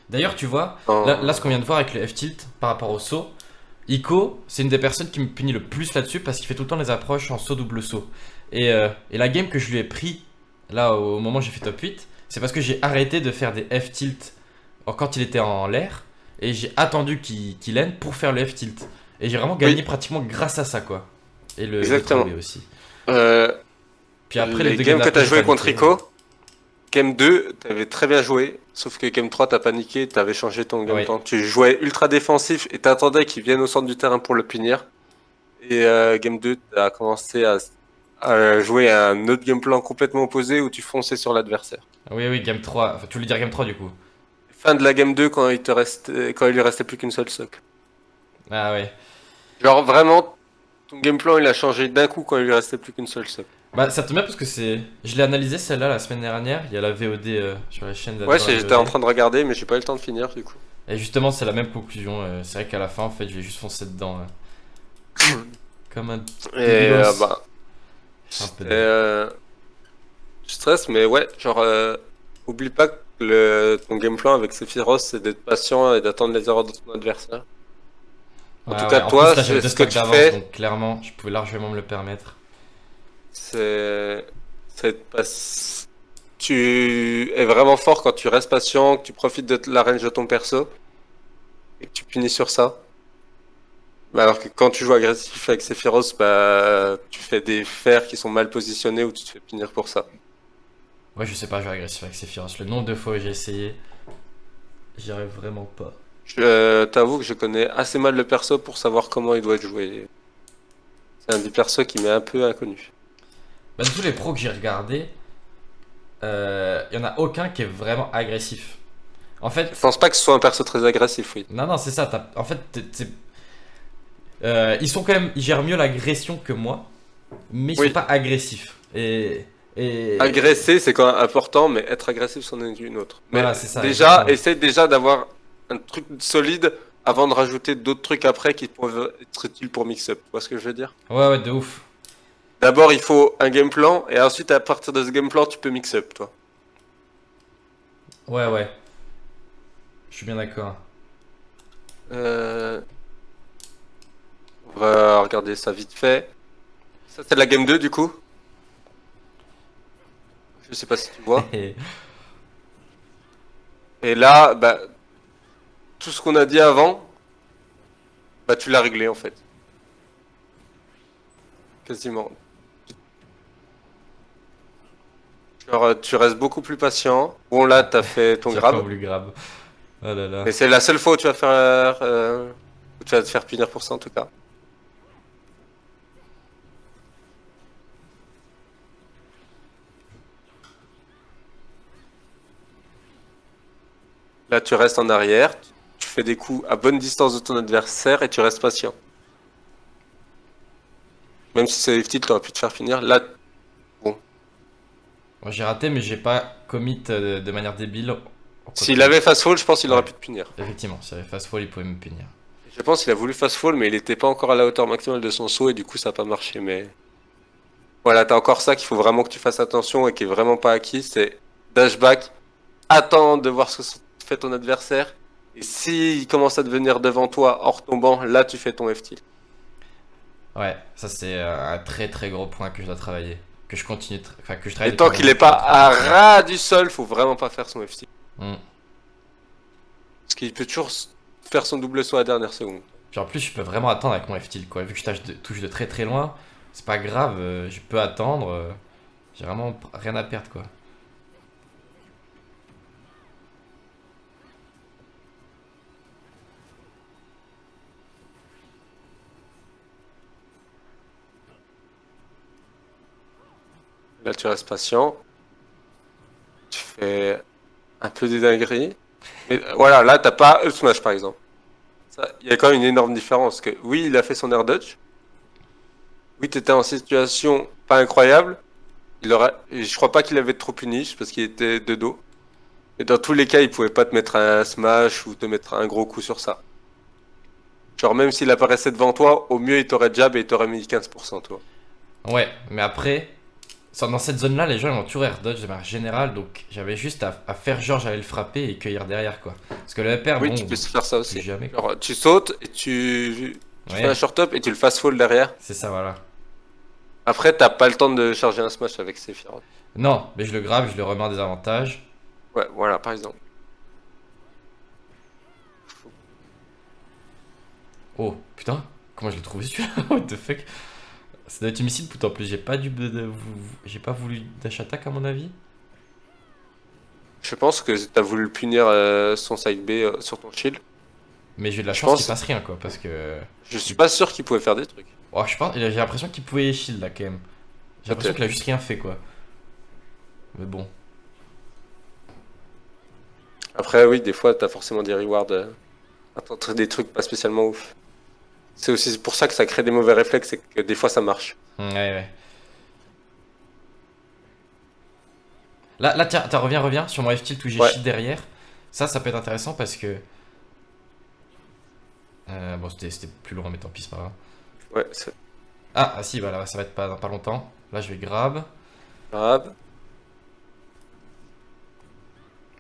D'ailleurs, tu vois, là, ce qu'on vient en- de voir avec le F-tilt par rapport au saut, Ico, c'est une des personnes qui me punit le plus là-dessus parce qu'il fait tout le temps les approches en saut double saut. Et la game que je lui ai pris, là, au moment où j'ai fait top 8, c'est parce que j'ai arrêté de faire des F-tilt quand il était en l'air et j'ai attendu qu'il end pour faire le F-tilt. Et j'ai vraiment gagné Oui, pratiquement grâce à ça, quoi. Et le exactement. 3B aussi. Euh, Puis après, les les deux games games que d'après, t'as j'ai joué contre paniqué. Rico, Game 2, t'avais très bien joué, sauf que Game 3, t'as paniqué, t'avais changé ton game Oui. plan. Tu jouais ultra défensif et t'attendais qu'il vienne au centre du terrain pour le punir. Et Game 2, t'as commencé à jouer à un autre game plan complètement opposé où tu fonçais sur l'adversaire. Oui, oui, game 3. Enfin, tu voulais dire game 3 du coup. Fin de la Game 2 quand il lui restait plus qu'une seule sock. Ah ouais. Genre vraiment, ton game plan il a changé d'un coup quand il lui restait plus qu'une seule sock. Bah ça tombe bien parce que c'est. Je l'ai analysé celle-là la semaine dernière. Il y a la VOD sur la chaîne Ouais, d'Adore la j'étais en VOD. train de regarder, mais j'ai pas eu le temps de finir du coup. Et justement, c'est la même conclusion. C'est vrai qu'à la fin, en fait, je vais juste foncer dedans. Comme un Et débilos. bah, Je suis un peu et, deg. je stresse, mais ouais, genre, oublie pas que ton game plan avec Sephiroth, c'est d'être patient et d'attendre les erreurs de ton adversaire. En tout Ouais, cas, ouais. En plus, toi, là, j'avais deux ce que stocks tu d'avance, fais, donc clairement, je pouvais largement me le permettre. c'est, c'est de pas- tu es vraiment fort quand tu restes patient, que tu profites de la range de ton perso et que tu punis sur ça. Bah, alors que quand tu joues agressif avec Sephiroth, bah, tu fais des fers qui sont mal positionnés ou tu te fais punir pour ça. Ouais, je sais pas, je vais agressif avec Sephiroth. Le nombre de fois où j'ai essayé, j'y arrive vraiment pas. Je t'avoue que je connais assez mal le perso pour savoir comment il doit être joué. C'est un des persos qui m'est un peu inconnu. Bah, de tous les pros que j'ai regardés, y en a aucun qui est vraiment agressif. En Je fait, pense pas que ce soit un perso très agressif, oui. non, non, c'est ça. En fait, ils sont quand même, ils gèrent mieux l'agression que moi, mais ils sont Oui, pas agressifs. Et agresser c'est quand même important, mais être agressif c'en est une autre. Mais voilà, c'est ça, déjà, exactement. essaie déjà d'avoir un truc solide avant de rajouter d'autres trucs après qui peuvent être utiles pour mix-up. Tu vois ce que je veux dire? Ouais, ouais, de ouf. D'abord, il faut un game plan, et ensuite, à partir de ce game plan, tu peux mix-up, toi. Ouais, ouais, je suis bien d'accord. Euh, on va regarder ça vite fait. Ça, c'est la game 2 du coup. Je sais pas si tu vois. Et là, bah, tout ce qu'on a dit avant, bah, tu l'as réglé en fait. Quasiment. Genre, tu restes beaucoup plus patient. Bon, là, Ah, t'as fait ton j'ai pas grab. voulu grab. Oh là là. Mais c'est la seule fois où tu vas te faire punir pour ça en tout cas. Là, tu restes en arrière. Tu fais des coups à bonne distance de ton adversaire et tu restes patient. Même si c'est petit, t'aurais pu te faire finir. Là, bon. Moi, j'ai raté, mais j'ai pas commit de manière débile. S'il Quoique, avait fast fall, je pense qu'il aurait ouais, pu te punir. effectivement, s'il y avait fast fall, il pouvait me punir. Je pense qu'il a voulu fast fall, mais il était pas encore à la hauteur maximale de son saut et du coup, ça a pas marché. Mais voilà, t'as encore ça qu'il faut vraiment que tu fasses attention et qui est vraiment pas acquis. C'est dashback. Attends de voir ce que fait ton adversaire. Et s'il commence à devenir devant toi en retombant, là, tu fais ton FT. Ouais, ça c'est un très très gros point que je dois travailler. Que je continue, enfin que je travaille Et depuis tant un qu'il moment, est que je pas dois à continuer. ras du sol, faut vraiment pas faire son FT. Hmm. Parce qu'il peut toujours faire son double saut à la dernière seconde. Puis en plus, je peux vraiment attendre avec mon F-tilt quoi. Vu que je touche de très très loin, c'est pas grave, je peux attendre. J'ai vraiment rien à perdre quoi. Là, tu restes patient. Tu fais un peu des dingueries. Mais voilà, là, t'as pas up smash par exemple. Il y a quand même une énorme différence. Que oui, il a fait son air dodge. Oui, t'étais en situation pas incroyable. Je crois pas qu'il avait trop puni parce qu'il était de dos. Et dans tous les cas, il pouvait pas te mettre un smash ou te mettre un gros coup sur ça. Genre, même s'il apparaissait devant toi, au mieux il t'aurait jab et il t'aurait mis 15%, toi. Ouais, mais après, dans cette zone-là, les gens ils vont toujours air dodge de manière générale, donc j'avais juste à faire genre j'allais le frapper et cueillir derrière quoi. Parce que le FR, Oui, bon, tu peux faire ça plus aussi. jamais quoi. Genre, tu sautes et tu fais un Ouais, short up et tu le fast fall derrière. c'est ça, voilà. Après, t'as pas le temps de charger un smash avec Sephiroth. Non, mais je le grab, je le remets en désavantage. Ouais, voilà, par exemple. Oh, putain, comment je l'ai trouvé celui-là? What the fuck? Ça doit être une missile put en plus, j'ai pas voulu dash attack à mon avis. Je pense que t'as voulu punir son side B sur ton shield. Mais j'ai eu de la Je chance qu'il pense, fasse rien quoi, parce que... je suis pas sûr qu'il pouvait faire des trucs. Oh, je pense, j'ai l'impression qu'il pouvait shield là quand même. J'ai l'impression qu'il a Peut-être. juste rien fait quoi. Mais bon. Après, oui, des fois, t'as forcément des rewards à tenter des trucs pas spécialement ouf. C'est aussi pour ça que ça crée des mauvais réflexes et que des fois ça marche. Ouais, ouais. Là, tiens, reviens sur mon F-tilt où j'ai Ouais, shield derrière. Ça peut être intéressant parce que... bon, c'était plus loin, mais tant pis, c'est pas grave. ouais, Ah, si, voilà, ça va être pas longtemps. Là, je vais grab. grave.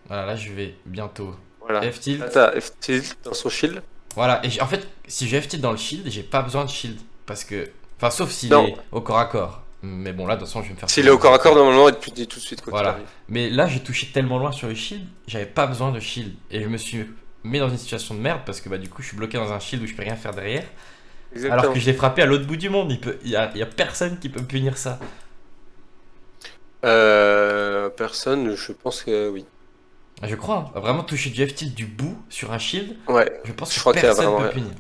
Voilà, là, je vais bientôt Voilà. F-tilt. Là, t'as F-tilt dans son shield. Voilà, et en fait, si j'ai F-tilt dans le shield, j'ai pas besoin de shield. Parce que... Enfin, sauf s'il Non, est au corps à corps. Mais bon, là, de toute façon, je vais me faire... s'il est au corps à corps, normalement, il te punit tout de suite quand il Voilà. arrive. Mais là, j'ai touché tellement loin sur le shield, j'avais pas besoin de shield. Et je me suis mis dans une situation de merde parce que bah, du coup, je suis bloqué dans un shield où je peux rien faire derrière. Alors Exactement. que je l'ai frappé à l'autre bout du monde. Il y a personne qui peut me punir ça. Personne, je pense que oui. Je crois, hein. Vraiment toucher du F-tilt du bout sur un shield, Ouais, je pense je que crois qu'il y a personne vraiment peut rien. punir.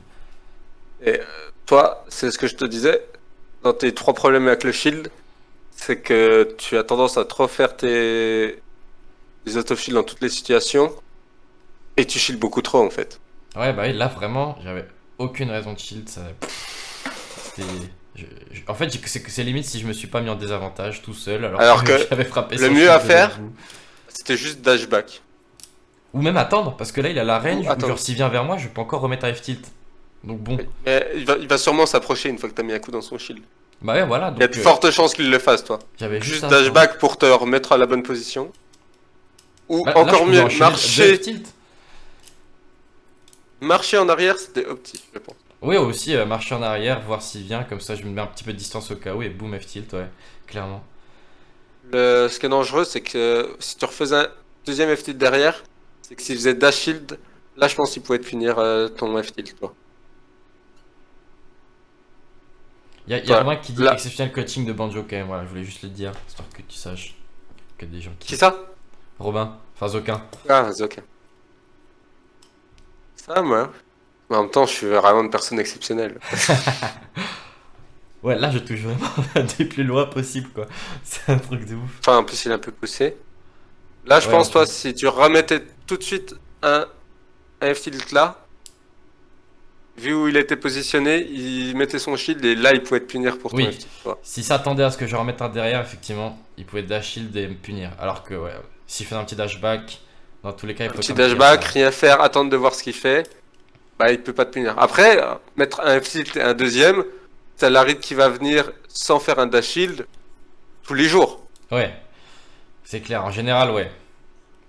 Et toi, c'est ce que je te disais, dans tes trois problèmes avec le shield, c'est que tu as tendance à trop faire des auto-shield dans toutes les situations, et tu shield beaucoup trop en fait. Ouais, bah oui, là vraiment, j'avais aucune raison de shield. C'était. En fait, c'est limite si je me suis pas mis en désavantage tout seul alors Alors que que j'avais frappé le son mieux shield à de faire, l'autre bout. c'était juste dashback. Ou même attendre, parce que là il a la Ou range, où attends. genre s'il vient vers moi, je peux encore remettre un F-tilt. Donc bon. Mais il va sûrement s'approcher une fois que t'as mis un coup dans son shield. Bah ouais, voilà, Il y a donc de fortes chances qu'il le fasse, toi. j'avais juste Juste à attendre. dashback pour te remettre à la bonne position. Ou Bah, là, je encore pouvais mieux, enchaîner deux F-tilt. marcher en arrière, c'était optique, je pense. Oui, aussi marcher en arrière, voir s'il vient, comme ça je me mets un petit peu de distance au cas où et boum, F-tilt, ouais, clairement. Ce qui est dangereux, c'est que si tu refaisais un deuxième F-tilt derrière, c'est que s'il faisait dash shield, là je pense qu'il pouvait te punir ton F-tilt, toi. Il y a Ouais, Romain qui dit là. exceptionnel coaching de Banjo quand même, voilà, je voulais juste le dire, histoire que tu saches que des gens Qui ça? Robin, enfin Zokin. Ah, c'est ok. Ça, moi. Mais en même temps, je suis vraiment une personne exceptionnelle. Ouais, là je touche vraiment des plus loin possible quoi, c'est un truc de ouf. Enfin, en plus, il est un peu poussé. Là, je Ouais, en pense, toi, plus. si tu remettais tout de suite un F-tilt là, vu où il était positionné, il mettait son shield et là, il pouvait te punir pour ton Oui, F-tilt, toi. si ça attendait à ce que je remette un derrière, effectivement, il pouvait dash shield et me punir. Alors que, ouais, s'il fait un petit dashback, dans tous les cas, il Un peut petit quand même punir dashback, ça. rien faire, attendre de voir ce qu'il fait, bah, il peut pas te punir. Après, mettre un F-tilt et un deuxième, t'as l'aride qui va venir sans faire un dash shield tous les jours. Ouais, c'est clair, en général, ouais.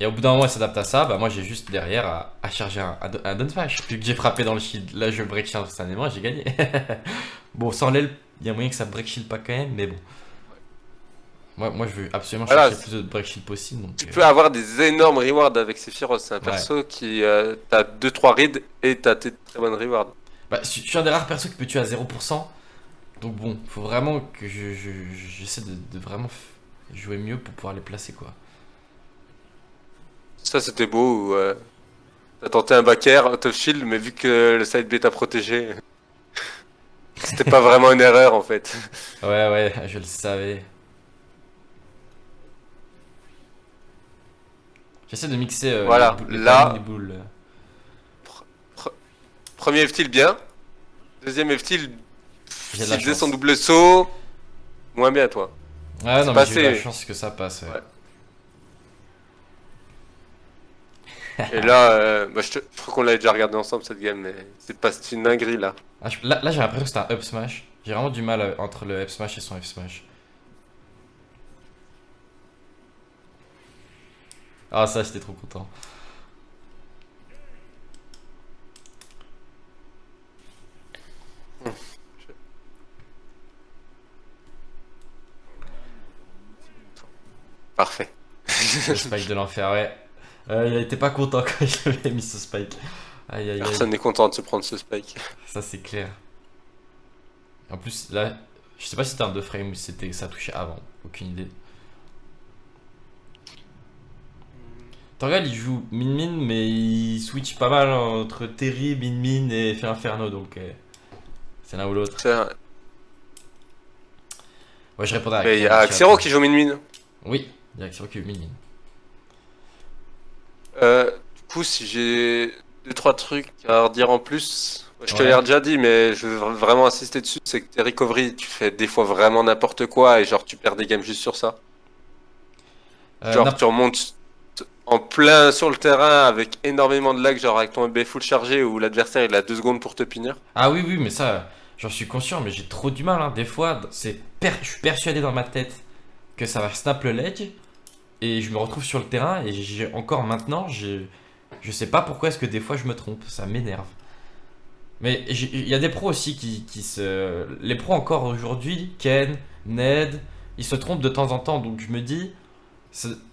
Et au bout d'un moment, il s'adapte à ça, bah moi j'ai juste derrière à charger un down smash. Vu que j'ai frappé dans le shield, là je break shield instantanément et j'ai gagné. Bon, sans l'aile, il y a moyen que ça break shield pas quand même, mais bon. Moi je veux absolument Voilà, chercher plus de break shield possible, donc... tu peux avoir des énormes rewards avec Sephiroth. C'est un Ouais. perso qui t'as 2-3 rides et t'as tes très bonnes rewards. Bah, je suis un des rares persos qui peut tuer à 0%. Donc bon, faut vraiment que j'essaie de vraiment jouer mieux pour pouvoir les placer quoi. Ça c'était beau. Où, t'as tenté un back air out of shield, mais vu que le side B t'a protégé, c'était pas vraiment une erreur en fait. Ouais, ouais, je le savais. J'essaie de mixer Voilà, les là- timings des boules. Premier F-tilt bien. Deuxième F-tilt, J'ai de la s'il faisait chance. son double saut, moins bien toi. Ouais, c'est non, mais j'ai eu de la passé. chance que ça passe. Ouais. Ouais. Et là, je crois qu'on l'avait déjà regardé ensemble cette game, mais c'est une dinguerie là. Ah, là, j'ai l'impression que c'est un up smash. J'ai vraiment du mal entre le up smash et son F smash. Ah, ça, j'étais trop content. Parfait. Le spike de l'enfer, ouais. Il était pas content quand j'avais mis ce spike. Aïe aïe aïe. Personne n'est content de se prendre ce spike. Ça, c'est clair. En plus, là, je sais pas si c'était un 2 frame ou si ça touchait avant. Aucune idée. Torgal, il joue min-min, mais il switch pas mal entre Terry, min-min et Fait Inferno, donc c'est l'un ou l'autre. Ouais, je répondais à Mais il y Ken a dans le chat. Xero qui joue min-min. Oui, il y a Xero qui joue min-min. Du coup, si j'ai 2-3 trucs à redire en plus, je te Ouais. l'ai déjà dit, mais je veux vraiment insister dessus, c'est que tes recovery, tu fais des fois vraiment n'importe quoi et genre tu perds des games juste sur ça. Genre tu remontes en plein sur le terrain avec énormément de lag, genre avec ton EB full chargé où l'adversaire il a 2 secondes pour te punir. Ah oui, oui, mais ça, j'en suis conscient, mais j'ai trop du mal, hein. Des fois, je suis persuadé dans ma tête que ça va snap le ledge, et je me retrouve sur le terrain, et encore maintenant, je sais pas pourquoi est-ce que des fois je me trompe, ça m'énerve. Mais il y a des pros aussi qui se... Les pros encore aujourd'hui, Ken, Ned, ils se trompent de temps en temps, donc je me dis...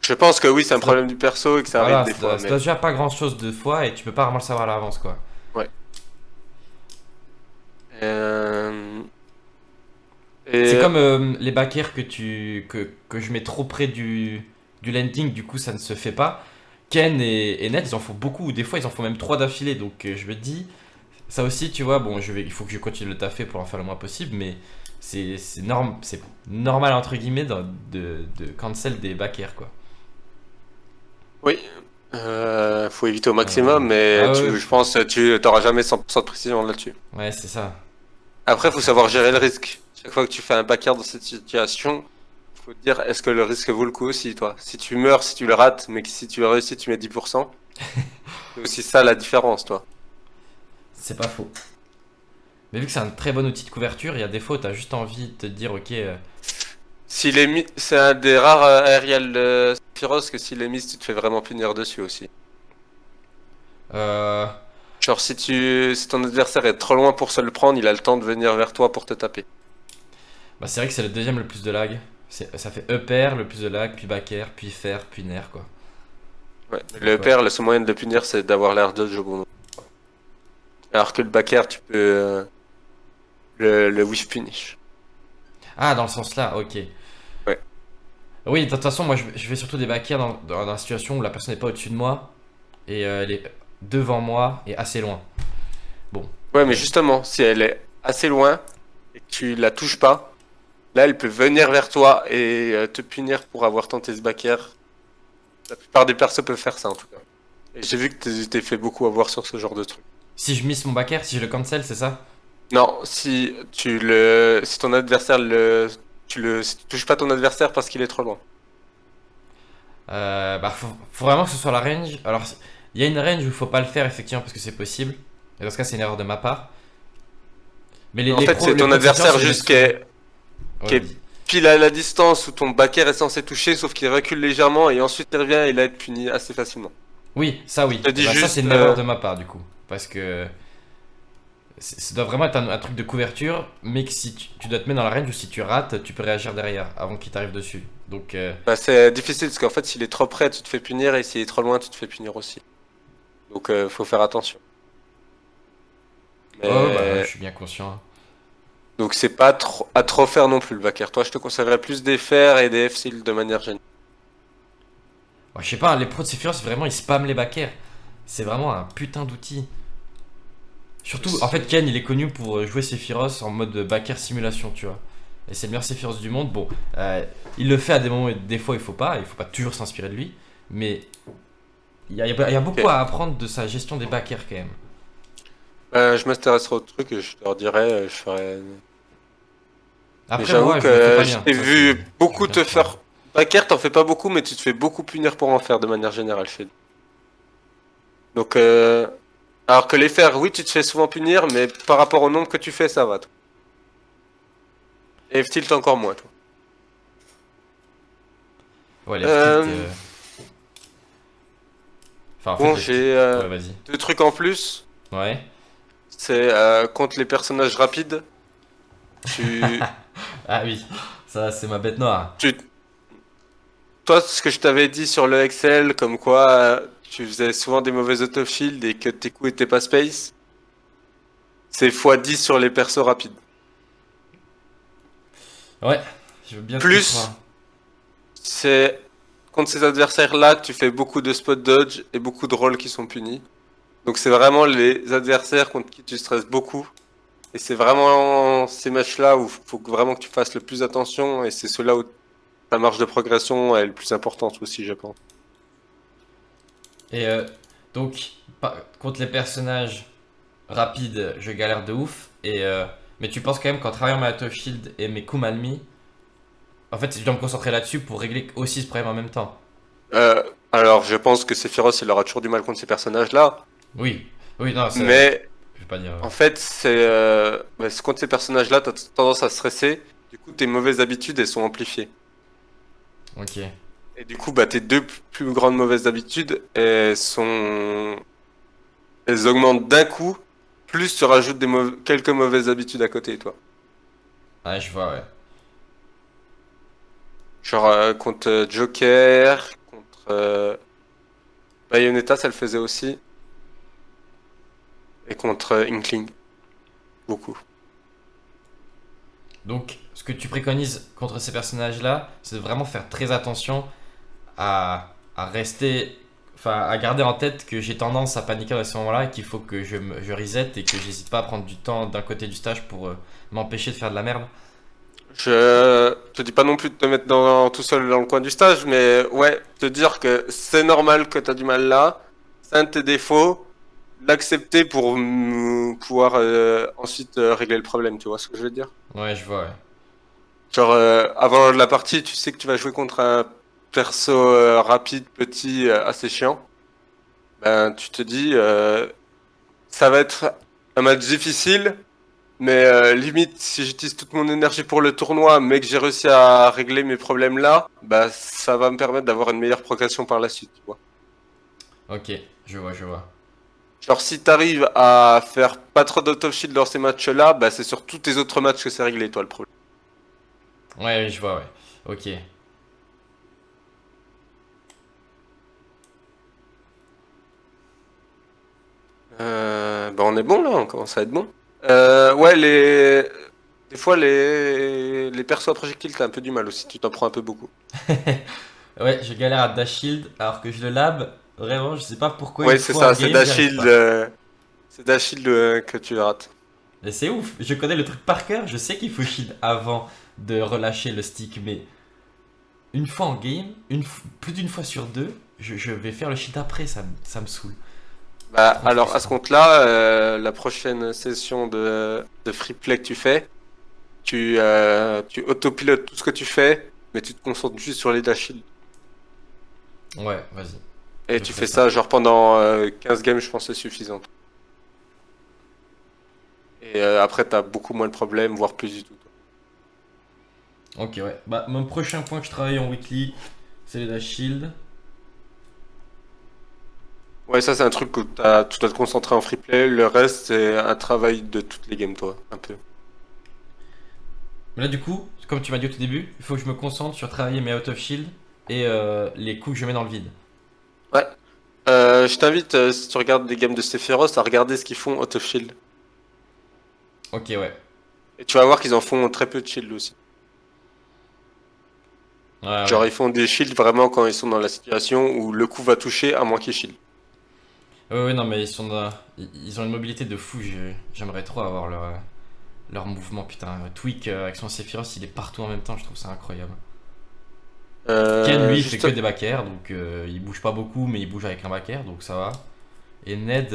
Je pense que oui, c'est un Ça- problème du perso et que ça Voilà, arrive des fois, ça mais doit déjà pas grand-chose de fois, et tu peux pas vraiment le savoir à l'avance, quoi. ouais. Euh, C'est Et comme les backers que je mets trop près du landing, du coup ça ne se fait pas. Ken et Ned, ils en font beaucoup, des fois ils en font même 3 d'affilée, donc je me dis, ça aussi tu vois, bon il faut que je continue de le taffer pour en faire le moins possible, mais c'est normal entre guillemets de cancel des backers quoi. oui, faut éviter au maximum, mais Ah ouais, je pense que tu n'auras jamais 100% de précision là-dessus. ouais c'est ça. Après, faut savoir gérer le risque. Chaque fois que tu fais un backer dans cette situation, faut te dire est-ce que le risque vaut le coup aussi, toi. Si tu meurs, si tu le rates, mais que si tu le réussis, tu mets 10%. C'est aussi ça la différence, toi. C'est pas faux. Mais vu que c'est un très bon outil de couverture, il y a des fois où t'as juste envie de te dire ok, S'il est mis, c'est un des rares aérials Sephiroth que s'il est mis, tu te fais vraiment punir dessus aussi. euh, Genre si ton adversaire est trop loin pour se le prendre, il a le temps de venir vers toi pour te taper. bah c'est vrai que c'est le deuxième le plus de lag. Ça fait EPR, le plus de lag, puis backer, puis fer, puis nerf quoi. Ouais. Donc, Le ouais. père, le seul moyen de le punir, c'est d'avoir l'air de Jogono. Alors que le backer, tu peux le whiff punish. Ah, dans le sens là, ok. Ouais. Oui, de toute façon, moi je fais surtout des backers dans la situation où la personne n'est pas au-dessus de moi et elle est devant moi et assez loin. Bon, Ouais, mais justement, si elle est assez loin et que tu la touches pas, là, elle peut venir vers toi et te punir pour avoir tenté ce backer. La plupart des persos peuvent faire ça en tout cas. Et j'ai vu que t'es fait beaucoup avoir sur ce genre de truc. si je miss mon backer, si je le cancel, c'est ça? Non, si ton adversaire si tu touches pas ton adversaire parce qu'il est trop loin. Bah, faut vraiment que ce soit la range. Alors, il y a une range où il faut pas le faire effectivement parce que c'est possible. Et dans ce cas, c'est une erreur de ma part. Mais En fait, c'est ton adversaire juste qui Ouais, est pile à la distance où ton backer est censé toucher, sauf qu'il recule légèrement et ensuite il revient et il va être puni assez facilement. oui, ça oui. Je te dis Bah, ça, juste, c'est une erreur de ma part du coup. Parce que ça doit vraiment être un truc de couverture, mais que si tu dois te mettre dans la range ou si tu rates, tu peux réagir derrière avant qu'il t'arrive dessus. Donc, bah, c'est difficile parce qu'en fait, s'il est trop près, tu te fais punir et s'il est trop loin, tu te fais punir aussi. Donc, faut faire attention. oh bah, je Mais suis bien conscient. donc, c'est pas trop à trop faire non plus le backer. Toi, je te conseillerais plus des fers et des F-seals de manière générale. Ouais, je sais pas, les pros de Sephiroth, vraiment, ils spamment les backers. C'est vraiment un putain d'outil. Surtout, en fait, Ken, il est connu pour jouer Sephiroth en mode backer simulation, tu vois. Et c'est le meilleur Sephiroth du monde. Bon, il le fait à des moments et des fois, il faut pas toujours s'inspirer de lui. Mais il y a beaucoup Ok. à apprendre de sa gestion des backers quand même. Je m'intéresserai au truc et je te redirai, je ferai. Mais Après, j'avoue moi, je le fais que pas je bien. t'ai Ça, vu je veux beaucoup bien te le faire. faire. Backer, t'en fais pas beaucoup, mais tu te fais beaucoup punir pour en faire de manière générale chez nous. Donc, alors que les faire, oui, tu te fais souvent punir, mais par rapport au nombre que tu fais, ça va. Toi. Et F-Tilt encore moins. Toi. Ouais, les tilt. Euh, Enfin, en fait, bon, les tilt. j'ai Ouais, vas-y. deux trucs en plus. Ouais. C'est contre les personnages rapides. Tu, Ah oui, ça, c'est ma bête noire. tu, toi, ce que je t'avais dit sur le Excel, comme quoi tu faisais souvent des mauvais auto-shield et que tes coups étaient pas space, c'est x10 sur les persos rapides. Ouais, je veux bien te Plus, croire. c'est contre ces adversaires-là que tu fais beaucoup de spot dodge et beaucoup de rolls qui sont punis. Donc c'est vraiment les adversaires contre qui tu stresses beaucoup. Et c'est vraiment ces matchs-là où il faut vraiment que tu fasses le plus attention et c'est ceux-là où ta marge de progression est le plus importante aussi, je pense. Et donc, contre les personnages rapides, je galère de ouf. Mais tu penses quand même qu'en travaillant ma auto shield et mes coups mal mis, en fait, je dois me concentrer là-dessus pour régler aussi ce problème en même temps. Euh, alors je pense que Sephiroth il aura toujours du mal contre ces personnages-là. Oui, oui, non, ça, Mais je vais pas dire. en fait, c'est contre ces personnages-là, t'as tendance à stresser. Du coup, tes mauvaises habitudes, elles sont amplifiées. Ok. Et du coup, bah, tes deux plus grandes mauvaises habitudes, elles augmentent d'un coup, plus tu rajoutes quelques mauvaises habitudes à côté, toi. Ouais, je vois, ouais. Genre, contre Joker, contre Bayonetta, ça le faisait aussi. Et contre Inkling. Beaucoup. Donc, ce que tu préconises contre ces personnages-là, c'est de vraiment faire très attention à rester, enfin, à garder en tête que j'ai tendance à paniquer à ce moment-là et qu'il faut que je reset et que j'hésite pas à prendre du temps d'un côté du stage pour m'empêcher de faire de la merde. Je te dis pas non plus de te mettre tout seul dans le coin du stage, mais ouais, te dire que c'est normal que t'as du mal là, c'est un de tes défauts, l'accepter pour pouvoir ensuite régler le problème, tu vois ce que je veux dire? Ouais, je vois, ouais. Genre, avant la partie, tu sais que tu vas jouer contre un perso rapide, petit, assez chiant. Ben, tu te dis, ça va être un match difficile, mais limite, si j'utilise toute mon énergie pour le tournoi, mais que j'ai réussi à régler mes problèmes là, bah ça va me permettre d'avoir une meilleure progression par la suite, tu vois. Ok, je vois, je vois. Genre, si t'arrives à faire pas trop d'auto of shield dans ces matchs-là, bah c'est sur tous tes autres matchs que c'est réglé, toi, le problème. Ouais, oui, je vois, ouais. Ok. Bah on est bon là, on commence à être bon. Ouais, des fois les persos à projectiles, t'as un peu du mal aussi, tu t'en prends un peu beaucoup. Ouais, je galère à dash shield alors que je le lab. Vraiment, je sais pas pourquoi Ouais, une c'est fois en ça, c'est game, j'y arrive Dashield, pas. Que tu rates. Et c'est ouf, je connais le truc par cœur, je sais qu'il faut shield avant de relâcher le stick, mais une fois en game, plus d'une fois sur deux, je vais faire le shield après, ça me saoule. Bah, Trop alors, à ce frustrant. compte-là, la prochaine session de free play que tu fais, tu autopilotes tout ce que tu fais, mais tu te concentres juste sur les dash shield. Ouais, vas-y, Et je tu ferai fais ça. ça, genre pendant 15 games, je pense que c'est suffisant. Et après, t'as beaucoup moins de problèmes, voire plus du tout. Ok, ouais. Bah, mon prochain point que je travaille en weekly, c'est les dash shield. Ouais, ça, c'est un truc où tu dois te concentrer en free play. Le reste, c'est un travail de toutes les games, toi, un peu. Mais là, du coup, comme tu m'as dit au tout début, il faut que je me concentre sur travailler mes out of shield et les coups que je mets dans le vide. Ouais. Je t'invite, si tu regardes des games de Sephiroth, à regarder ce qu'ils font out of shield. Ok, ouais. Et tu vas voir qu'ils en font très peu de shield aussi. Ouais, Genre, ouais. ils font des shields vraiment quand ils sont dans la situation où le coup va toucher à moins qu'ils shield. Ouais, ouais, non, mais ils ont une mobilité de fou. J'aimerais trop avoir leur mouvement. Putain, Tweak avec son Sephiroth, il est partout en même temps. Je trouve ça incroyable. Ken, lui, il fait Juste. que des back air, donc il bouge pas beaucoup, mais il bouge avec un back air, donc ça va. Et Ned,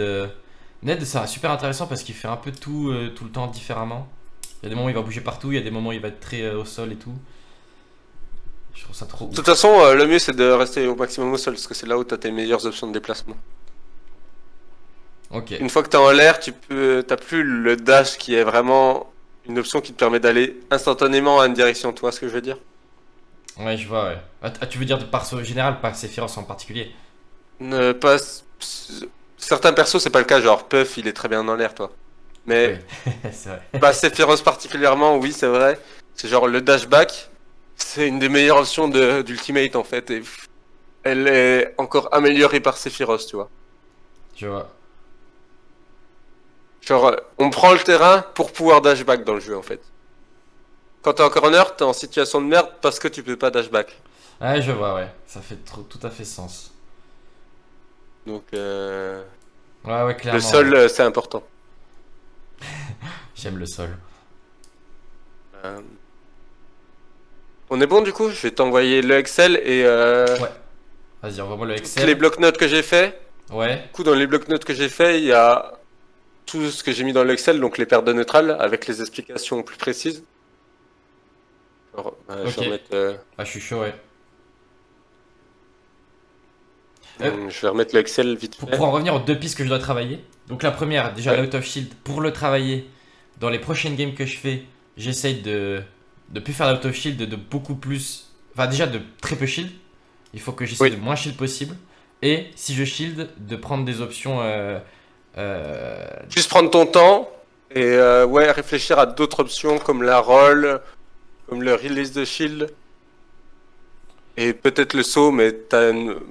c'est super intéressant parce qu'il fait un peu tout le temps différemment. Il y a des moments où il va bouger partout, il y a des moments où il va être très au sol et tout. Je trouve ça trop De toute ouf. façon, le mieux c'est de rester au maximum au sol, parce que c'est là où t'as tes meilleures options de déplacement. Ok. Une fois que t'es en l'air, t'as plus le dash qui est vraiment une option qui te permet d'aller instantanément à une direction. Tu vois ce que je veux dire? Ouais, je vois, ouais. Tu veux dire de perso général, pas Sephiroth en particulier? Ne pas... Certains persos, c'est pas le cas. Genre Puff, il est très bien en l'air, toi. Oui, Mais c'est vrai. bah, Sephiroth particulièrement, oui, c'est vrai. C'est genre le dashback. C'est une des meilleures options d'Ultimate en fait. Et elle est encore améliorée par Sephiroth, tu vois. Je vois. Genre, on prend le terrain pour pouvoir dashback dans le jeu en fait. Quand t'es encore en heure, t'es en situation de merde parce que tu peux pas dashback. Ouais, je vois, ouais. Ça fait tout à fait sens. Donc, Ouais, ouais, le clairement, ouais. sol, c'est important. J'aime le sol. Euh, On est bon du coup? Je vais t'envoyer le Excel et Ouais. Vas-y, envoie-moi le toutes les Excel. blocs-notes que j'ai fait. Ouais. Du coup, dans les blocs-notes que j'ai fait, il y a tout ce que j'ai mis dans l'Excel, donc les paires de neutrales avec les explications plus précises. Alors, je Ok. vais remettre, Ah, je suis chaud, ouais. Euh, je vais remettre le Excel vite pour fait. en revenir aux deux pistes que je dois travailler. Donc, la première, déjà, Ouais. l'out of shield. Pour le travailler, dans les prochaines games que je fais, j'essaye de plus faire l'out of shield, de beaucoup plus. Enfin, déjà, de très peu shield. Il faut que j'essaie de Oui. moins shield possible. Et si je shield, de prendre des options. Euh, Juste prendre ton temps et ouais, réfléchir à d'autres options comme la roll, comme le release de shield et peut-être le saut, mais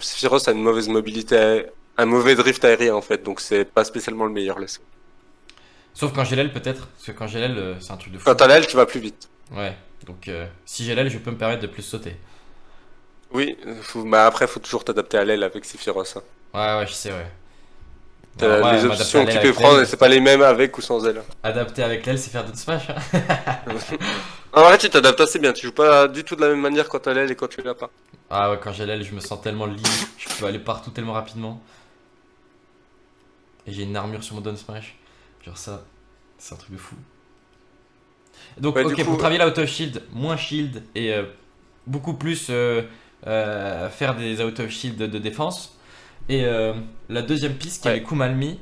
Sephiroth a une mauvaise mobilité, un mauvais drift aérien en fait, donc c'est pas spécialement le meilleur le saut. Sauf quand j'ai l'aile, peut-être. Parce que quand j'ai l'aile, c'est un truc de Quand fou. t'as l'aile, tu vas plus vite. Ouais. Donc, si j'ai l'aile, je peux me permettre de plus sauter. Oui, bah après, faut toujours t'adapter à l'aile avec Sephiroth, hein. Ouais, ouais, je sais, ouais. Alors, moi, Les m'adapter à options que l'aile tu peux avec prendre, et l'aile. c'est pas les mêmes avec ou sans aile. Adapter avec l'aile, c'est faire d'autres smash, hein. En vrai, tu t'adaptes assez bien. Tu joues pas du tout de la même manière quand t'as l'aile et quand tu l'as pas. Ah ouais, quand j'ai l'aile, je me sens tellement libre. Je peux aller partout tellement rapidement. Et j'ai une armure sur mon down smash. Genre ça, c'est un truc de fou. Donc, Ouais, du ok, pour coup, travailler la auto shield, moins shield et beaucoup plus faire des out of shield de défense. Et la deuxième piste qui est les ouais. coups mal mis.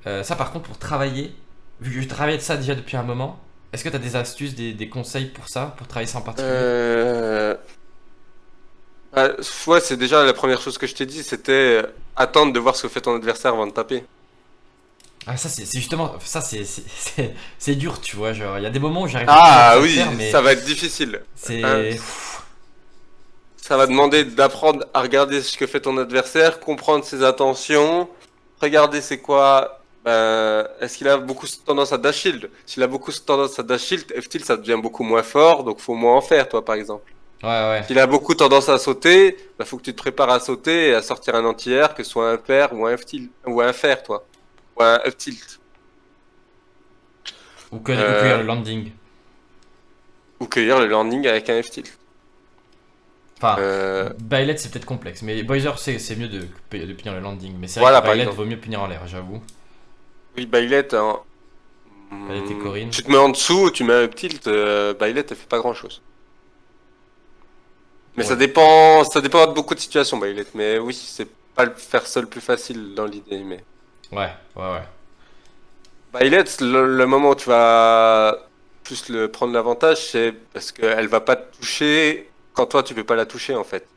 Ça, par contre, pour travailler, vu que je travaille de ça déjà depuis un moment, est-ce que tu as des astuces, des conseils pour ça, pour travailler ça en particulier? Euh... bah, ouais, c'est déjà la première chose que je t'ai dit, c'était attendre de voir ce que fait ton adversaire avant de taper. Ah, ça, c'est justement, ça, c'est dur, tu vois. Genre, il y a des moments où j'arrive de plus en plus Ah à le faire, oui, mais ça va être difficile. Hein, c'est. ça va demander d'apprendre à regarder ce que fait ton adversaire, comprendre ses intentions, regarder c'est quoi. Ben, est-ce qu'il a beaucoup tendance à dash shield? S'il a beaucoup tendance à dash shield, F-tilt ça devient beaucoup moins fort, donc faut moins en faire, toi par exemple. Ouais, ouais. S'il a beaucoup tendance à sauter, bah faut que tu te prépares à sauter et à sortir un anti-air, que ce soit un pair ou un F-tilt, ou un fer, toi. Ou un F-tilt. Ou cueillir Euh, le landing. ou cueillir le landing avec un F-tilt. Enfin, Euh, Byleth, c'est peut-être complexe, mais Boiser, c'est mieux de punir le landing. Mais c'est vrai que voilà par Byleth exemple. vaut mieux punir en l'air, j'avoue. Oui, Byleth, hein, Byleth et Corinne. tu te mets en dessous, tu mets un F-tilt, Byleth elle fait pas grand chose. Mais Ouais. ça dépend de beaucoup de situations, Byleth. Mais oui, c'est pas le faire seul plus facile dans l'idée, mais. Ouais, ouais, ouais. Byleth, le moment où tu vas plus le prendre l'avantage, c'est parce qu'elle va pas te toucher quand toi tu peux pas la toucher en fait.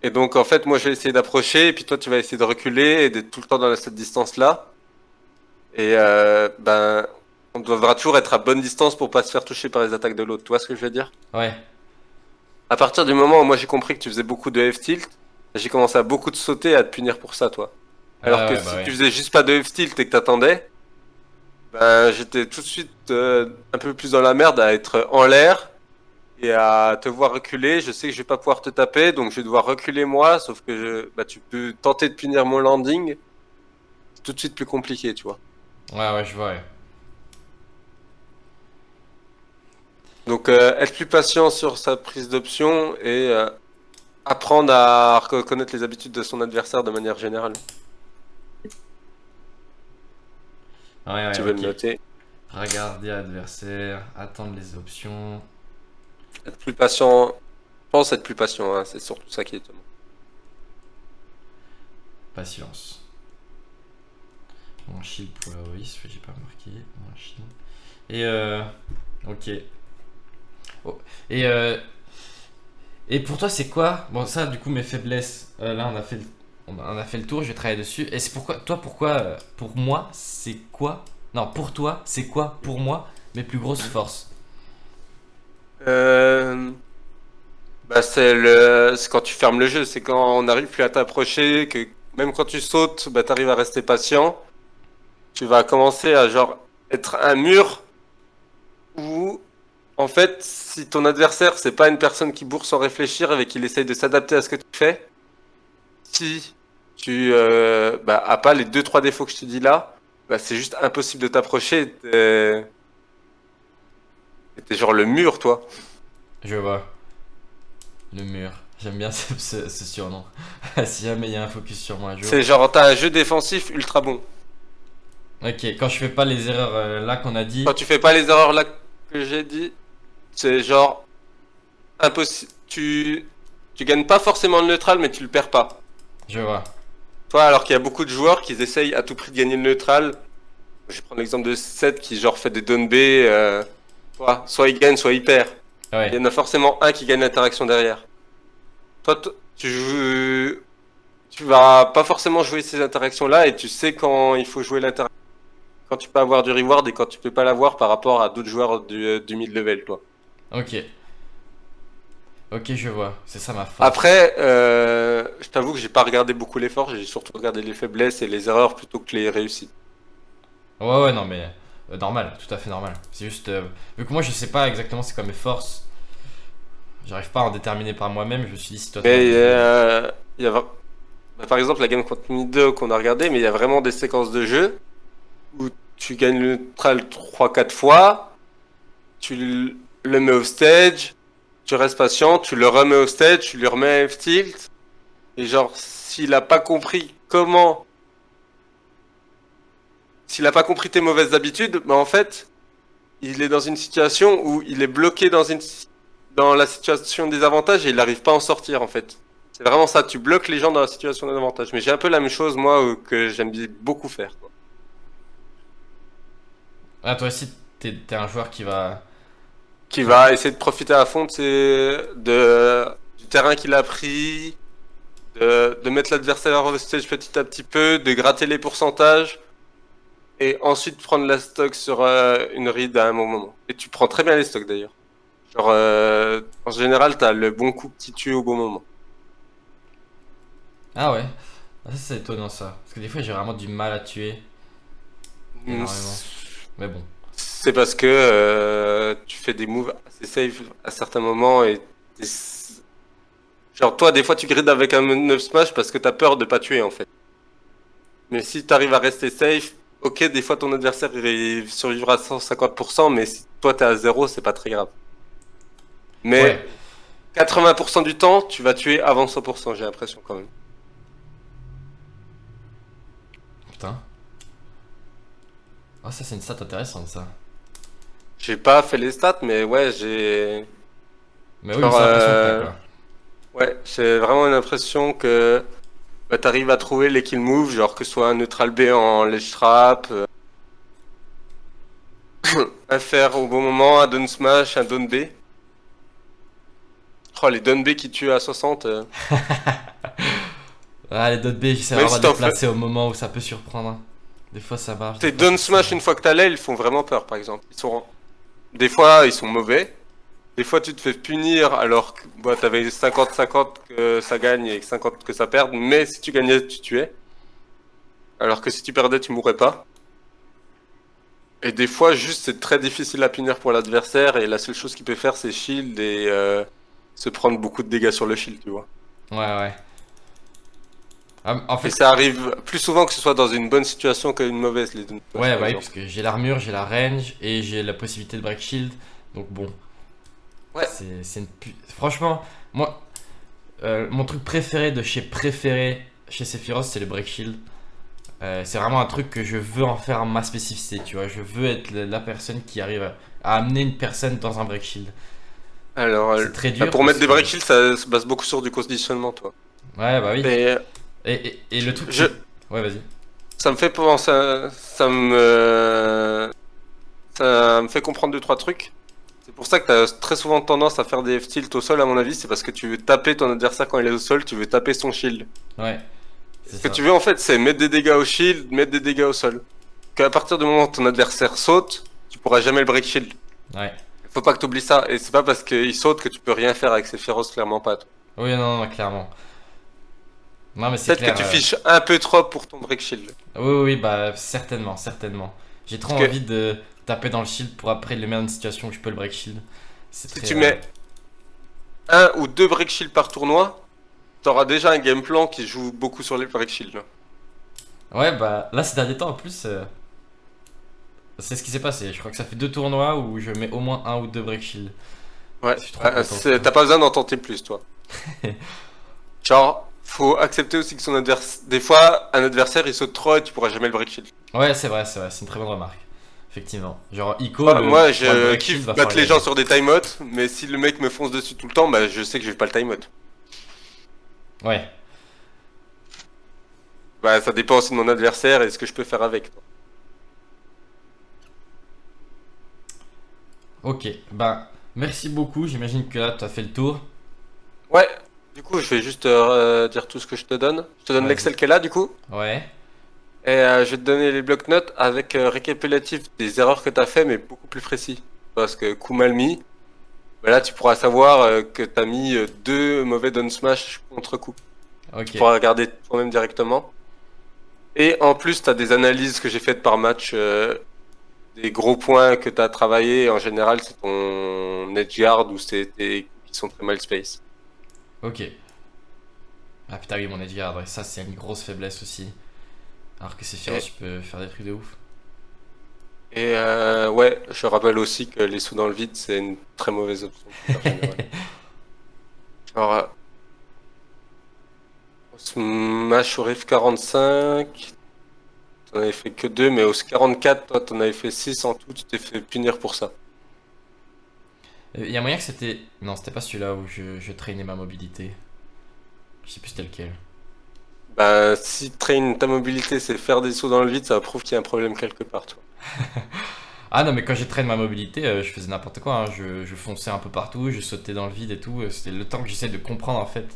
Et donc en fait, moi je vais essayer d'approcher, et puis toi tu vas essayer de reculer et d'être tout le temps dans cette distance-là. Et ben, on devra toujours être à bonne distance pour pas se faire toucher par les attaques de l'autre. Tu vois ce que je veux dire? Ouais. À partir du moment où moi j'ai compris que tu faisais beaucoup de F-tilt, j'ai commencé à beaucoup te sauter et à te punir pour ça, toi. Ouais, Alors que ouais, bah si tu ouais. faisais juste pas de F-tilt et que t'attendais, ben j'étais tout de suite un peu plus dans la merde à être en l'air et à te voir reculer. Je sais que je vais pas pouvoir te taper, donc je vais devoir reculer moi, sauf que bah, tu peux tenter de punir mon landing. C'est tout de suite plus compliqué, tu vois. Ouais, ouais, je vois, ouais. Donc être plus patient sur sa prise d'option et apprendre à reconnaître les habitudes de son adversaire de manière générale. Ouais, Tu ouais, veux le ok. noter. Regarder adversaire, attendre les options. Être plus patient. Je pense être plus patient, hein, c'est surtout ça qui est étonnant. Patience. Moins shield pour la Oris, j'ai pas marqué. Moins shield. Et ok. Oh. Et pour toi, c'est quoi? Bon, ça, du coup, mes faiblesses. Là, on a fait le tour. Je vais travailler dessus. Et c'est pourquoi, toi, pourquoi, pour moi, c'est quoi? Non, pour toi, c'est quoi? Pour moi, mes plus grosses forces. Euh... Bah, c'est quand tu fermes le jeu, c'est quand on n'arrive plus à t'approcher, que même quand tu sautes, bah, t'arrives à rester patient. Tu vas commencer à genre être un mur où, en fait, si ton adversaire, c'est pas une personne qui bourre sans réfléchir et qu'il essaye de s'adapter à ce que tu fais, si tu bah, as pas les deux trois défauts que je te dis là, bah, c'est juste impossible de t'approcher. T'es genre le mur, toi. Je vois. Le mur. J'aime bien ce surnom. Si jamais il y a un focus sur moi un jour. C'est genre, t'as un jeu défensif ultra bon. Ok, quand je fais pas les erreurs là qu'on a dit. Quand tu fais pas les erreurs là que j'ai dit, c'est genre impossible. Tu gagnes pas forcément le neutral, mais tu le perds pas. Je vois. Toi, alors qu'il y a beaucoup de joueurs qui essayent à tout prix de gagner le neutral. Je vais prendre l'exemple de Seth qui genre fait des down B. Soit il gagne, soit il perd. Il y Ouais. en a forcément un qui gagne l'interaction derrière. Toi, tu joues, tu vas pas forcément jouer ces interactions-là et tu sais quand il faut jouer l'interaction, quand tu peux avoir du reward et quand tu peux pas l'avoir par rapport à d'autres joueurs du mid-level, toi. Ok. Ok, je vois. C'est ça ma force. Après, je t'avoue que j'ai pas regardé beaucoup l'effort, j'ai surtout regardé les faiblesses et les erreurs plutôt que les réussites. Ouais, ouais, non, mais normal, tout à fait normal. C'est juste. Vu que moi je sais pas exactement c'est quoi mes forces, j'arrive pas à en déterminer par moi-même. Je me suis dit, si toi t'en as Mais des il y a, bah, par exemple la game contre Mid qu'on a regardé, mais il y a vraiment des séquences de jeu où tu gagnes le neutral 3-4 fois, le mets au stage, tu restes patient, tu le remets au stage, tu lui remets un F-tilt, et genre, s'il a pas compris tes mauvaises habitudes, bah en fait, il est dans une situation où il est bloqué dans la situation des avantages et il n'arrive pas à en sortir en fait. C'est vraiment ça, tu bloques les gens dans la situation des avantages. Mais j'ai un peu la même chose moi que j'aime beaucoup faire, quoi. Ah, toi aussi, t'es un joueur qui va. Qui va essayer de profiter à fond du terrain qu'il a pris, de mettre l'adversaire au stage petit à petit peu, de gratter les pourcentages, et ensuite prendre la stock sur une read à un bon moment. Et tu prends très bien les stocks d'ailleurs. Genre, en général, t'as le bon coup qui tue au bon moment. Ah ouais. Ah, ça c'est étonnant ça. Parce que des fois j'ai vraiment du mal à tuer Hmm, énormément. Mais bon. C'est parce que tu fais des moves assez safe à certains moments et genre toi des fois tu grides avec un 9 smash parce que t'as peur de pas tuer en fait. Mais si t'arrives à rester safe, ok des fois ton adversaire il survivra à 150%, mais si toi t'es à 0 c'est pas très grave. Ouais. Mais 80% du temps tu vas tuer avant 100%, j'ai l'impression quand même. Putain. Ah, ça c'est une stat intéressante ça. J'ai pas fait les stats mais ouais Mais oui, mais genre c'est l'impression que t'as quoi. ouais j'ai vraiment une impression que bah, t'arrives à trouver les kill moves, genre que ce soit un neutral B en ledge trap, un fer au bon moment, un down smash, un down B. Oh, les down B qui tuent à 60. Ah, les dot B, j'essaie Même vraiment si de les t'en fais. placer au moment où ça peut surprendre. Des fois ça marche, des Tes fois down ça smash, sert. une fois que t'as l'aile, ils font vraiment peur, par exemple. Des fois, ils sont mauvais. Des fois, tu te fais punir alors que bah, t'avais 50-50 que ça gagne et 50 que ça perde. Mais si tu gagnais, tu tuais. Alors que si tu perdais, tu mourrais pas. Et des fois, juste, c'est très difficile à punir pour l'adversaire. Et la seule chose qu'il peut faire, c'est shield et se prendre beaucoup de dégâts sur le shield, tu vois. Ouais, ouais. Ah, en Et fait, ça arrive plus souvent que ce soit dans une bonne situation qu'une mauvaise, les deux, par ouais, bah oui, exemple. parce que j'ai l'armure, j'ai la range et j'ai la possibilité de break shield. Donc bon, Ouais. franchement, moi, mon truc préféré de chez préféré chez Sephiroth, c'est le break shield. C'est vraiment un truc que je veux en faire ma spécificité, tu vois. Je veux être la personne qui arrive à amener une personne dans un break shield. Alors, C'est très bah, dur pour mettre parce des que. break shields, ça se base beaucoup sur du conditionnement, toi. Ouais, bah oui. Mais Et le truc, je, c'est. Ouais, vas-y. Ça me fait penser, ça me fait comprendre deux trois trucs. C'est pour ça que t'as très souvent tendance à faire des F-tilt au sol, à mon avis, c'est parce que tu veux taper ton adversaire quand il est au sol, tu veux taper son shield. Ouais, c'est Ce que ça. tu veux en fait, c'est mettre des dégâts au shield, mettre des dégâts au sol. Qu'à partir du moment où ton adversaire saute, tu pourras jamais le break shield. Ouais. Faut pas que t'oublies ça, et c'est pas parce qu'il saute que tu peux rien faire avec ses féroces, clairement pas. Oui, non, non, clairement. Non, mais c'est Peut-être que clair. tu fiches un peu trop pour ton break shield. Oui, oui, oui, bah, certainement, certainement. J'ai trop Parce que envie de taper dans le shield pour après le mettre dans une situation où je peux le break shield. C'est si très. tu mets un ou deux break shield par tournoi, t'auras déjà un game plan qui joue beaucoup sur les break shield. Ouais, bah, là, ces derniers temps, en plus, c'est ce qui s'est passé. Je crois que ça fait 2 tournois où je mets au moins un ou deux break shield. Ouais, Je suis trop content. t'as pas besoin d'en tenter plus, toi. Genre, faut accepter aussi que son adversaire. Des fois, un adversaire il saute trop et tu pourras jamais le break shield. Ouais, c'est vrai, c'est une très bonne remarque. Effectivement. Genre, Ico, Moi, pour le je break shield, kiffe va battre falloir les y gens aller. sur des timeouts, mais si le mec me fonce dessus tout le temps, bah je sais que je vais pas le timeout. Ouais, Bah ça dépend aussi de mon adversaire et ce que je peux faire avec. ok. Bah, merci beaucoup. J'imagine que là, tu as fait le tour. Ouais, du coup, je vais juste dire tout ce que je te donne. Je te donne Vas-y. l'Excel qui est là, du coup. Ouais, Et je vais te donner les blocs-notes avec récapitulatif des erreurs que tu as fait, mais beaucoup plus précis. Parce que coup mal mis, bah là tu pourras savoir que tu as mis deux mauvais down smash contre coup. Tu ok. pourras regarder toi-même directement. Et en plus, tu as des analyses que j'ai faites par match, des gros points que tu as travaillé. En général, c'est ton edge guard ou c'est tes coups qui sont très mal space. Ok. Ah putain, oui, mon Edgeguard, ouais, ça, c'est une grosse faiblesse aussi. Alors que c'est féroce, Et, tu peux faire des trucs de ouf. et ouais, je rappelle aussi que les sous dans le vide, c'est une très mauvaise option en général. Genre, Smash au Rift 45, t'en avais fait que 2, mais au 44, toi, t'en avais fait 6 en tout, tu t'es fait punir pour ça. Il y a moyen que c'était. Non, c'était pas celui-là où je traînais ma mobilité. Je sais plus c'était lequel. Bah, si train ta mobilité, c'est faire des sauts dans le vide, ça prouve qu'il y a un problème quelque part, toi. Ah non, mais quand j'ai traîné ma mobilité, je faisais n'importe quoi, hein. Je fonçais un peu partout, je sautais dans le vide et tout. C'était le temps que j'essaie de comprendre en fait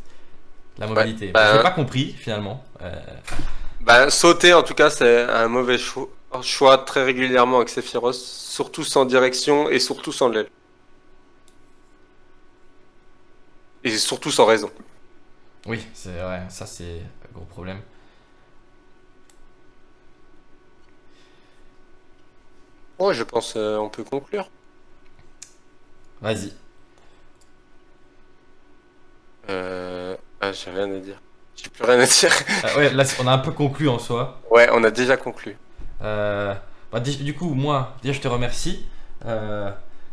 la Ouais. mobilité. Bon, je l'ai pas compris finalement. Sauter, en tout cas, c'est un mauvais choix très régulièrement avec Sephiroth, surtout sans direction et surtout sans l'aile. Et surtout sans raison. Oui, c'est vrai, ça c'est un gros problème. Ouais, je pense on peut conclure. Vas-y. J'ai rien à dire. J'ai plus rien à dire. Ouais, là on a un peu conclu en soi. Ouais, on a déjà conclu. Euh, du coup, moi, déjà, je te remercie.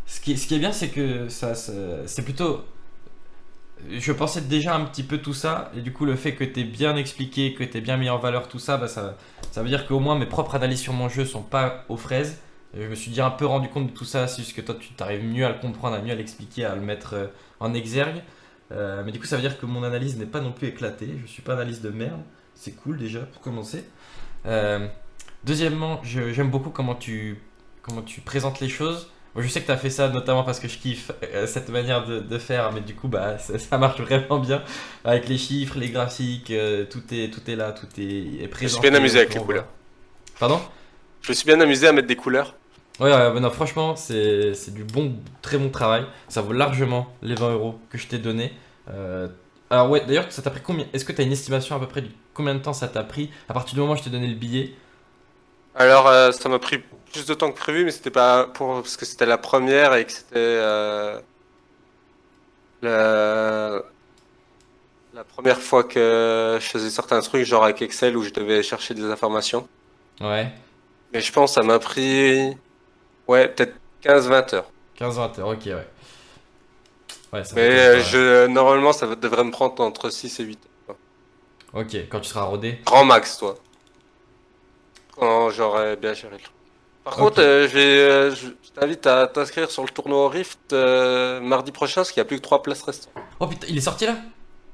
Ce qui est bien, c'est que c'est plutôt. Je pensais déjà un petit peu tout ça, et du coup, le fait que tu aies bien expliqué, que tu aies bien mis en valeur tout ça, bah, ça veut dire qu'au moins mes propres analyses sur mon jeu sont pas aux fraises. Je me suis déjà un peu rendu compte de tout ça, c'est juste que toi, tu t'arrives mieux à le comprendre, à mieux à l'expliquer, à le mettre en exergue. Mais du coup, ça veut dire que mon analyse n'est pas non plus éclatée. Je suis pas analyse de merde. C'est cool déjà pour commencer. Euh, Deuxièmement, j'aime beaucoup comment tu présentes les choses. Moi, je sais que tu as fait ça notamment parce que je kiffe cette manière de faire, mais du coup, bah, ça marche vraiment bien. Avec les chiffres, les graphiques, tout est là, tout est Je me suis présenté. bien amusé avec que les l'on voit. couleurs. Pardon? Je me suis bien amusé à mettre des couleurs. Ouais, ouais, ouais, non, franchement, c'est du bon, très bon travail. Ça vaut largement les 20 € que je t'ai donné. Euh, alors, ouais, d'ailleurs, ça t'a pris combien? Est-ce que tu as une estimation à peu près de combien de temps ça t'a pris à partir du moment où je t'ai donné le billet? Alors, ça m'a pris plus de temps que prévu, mais c'était pas pour parce que c'était la première et que c'était la... la première fois que je faisais certains trucs, genre avec Excel où je devais chercher des informations. Ouais, Mais je pense que ça m'a pris, ouais, peut-être 15-20 heures. 15-20 heures, ok, ouais. Ouais, ça Mais fait quand même pas mal. normalement, ça devrait me prendre entre 6 et 8 heures. Ok, quand tu seras rodé. Grand max, toi. Quand j'aurai bien géré le truc. Par Ok. contre, je t'invite à t'inscrire sur le tournoi au Rift mardi prochain, parce qu'il n'y a plus que 3 places restantes. Oh putain, il est sorti là?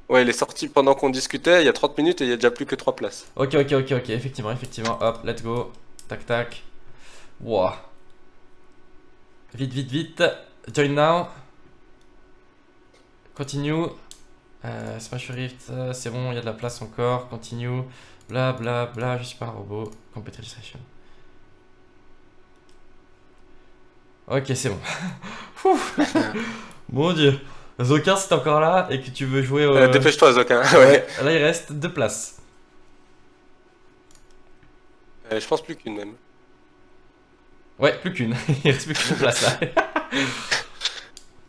Ouais, il est sorti pendant qu'on discutait, il y a 30 minutes et il y a déjà plus que 3 places. Ok, effectivement, hop, let's go. Tac, tac. Wouah. Vite. Join now. Continue. Smash Rift, c'est bon, il y a de la place encore. Continue. Bla bla bla, je suis pas un robot. Competition. Ok, c'est bon. Ouf. Mon dieu. Zoka, si t'es encore là et que tu veux jouer au. Dépêche-toi, Zoka. Ouais, là il reste 2 places. Je pense plus qu'une même. Ouais, plus qu'une. Il reste plus qu'une place là.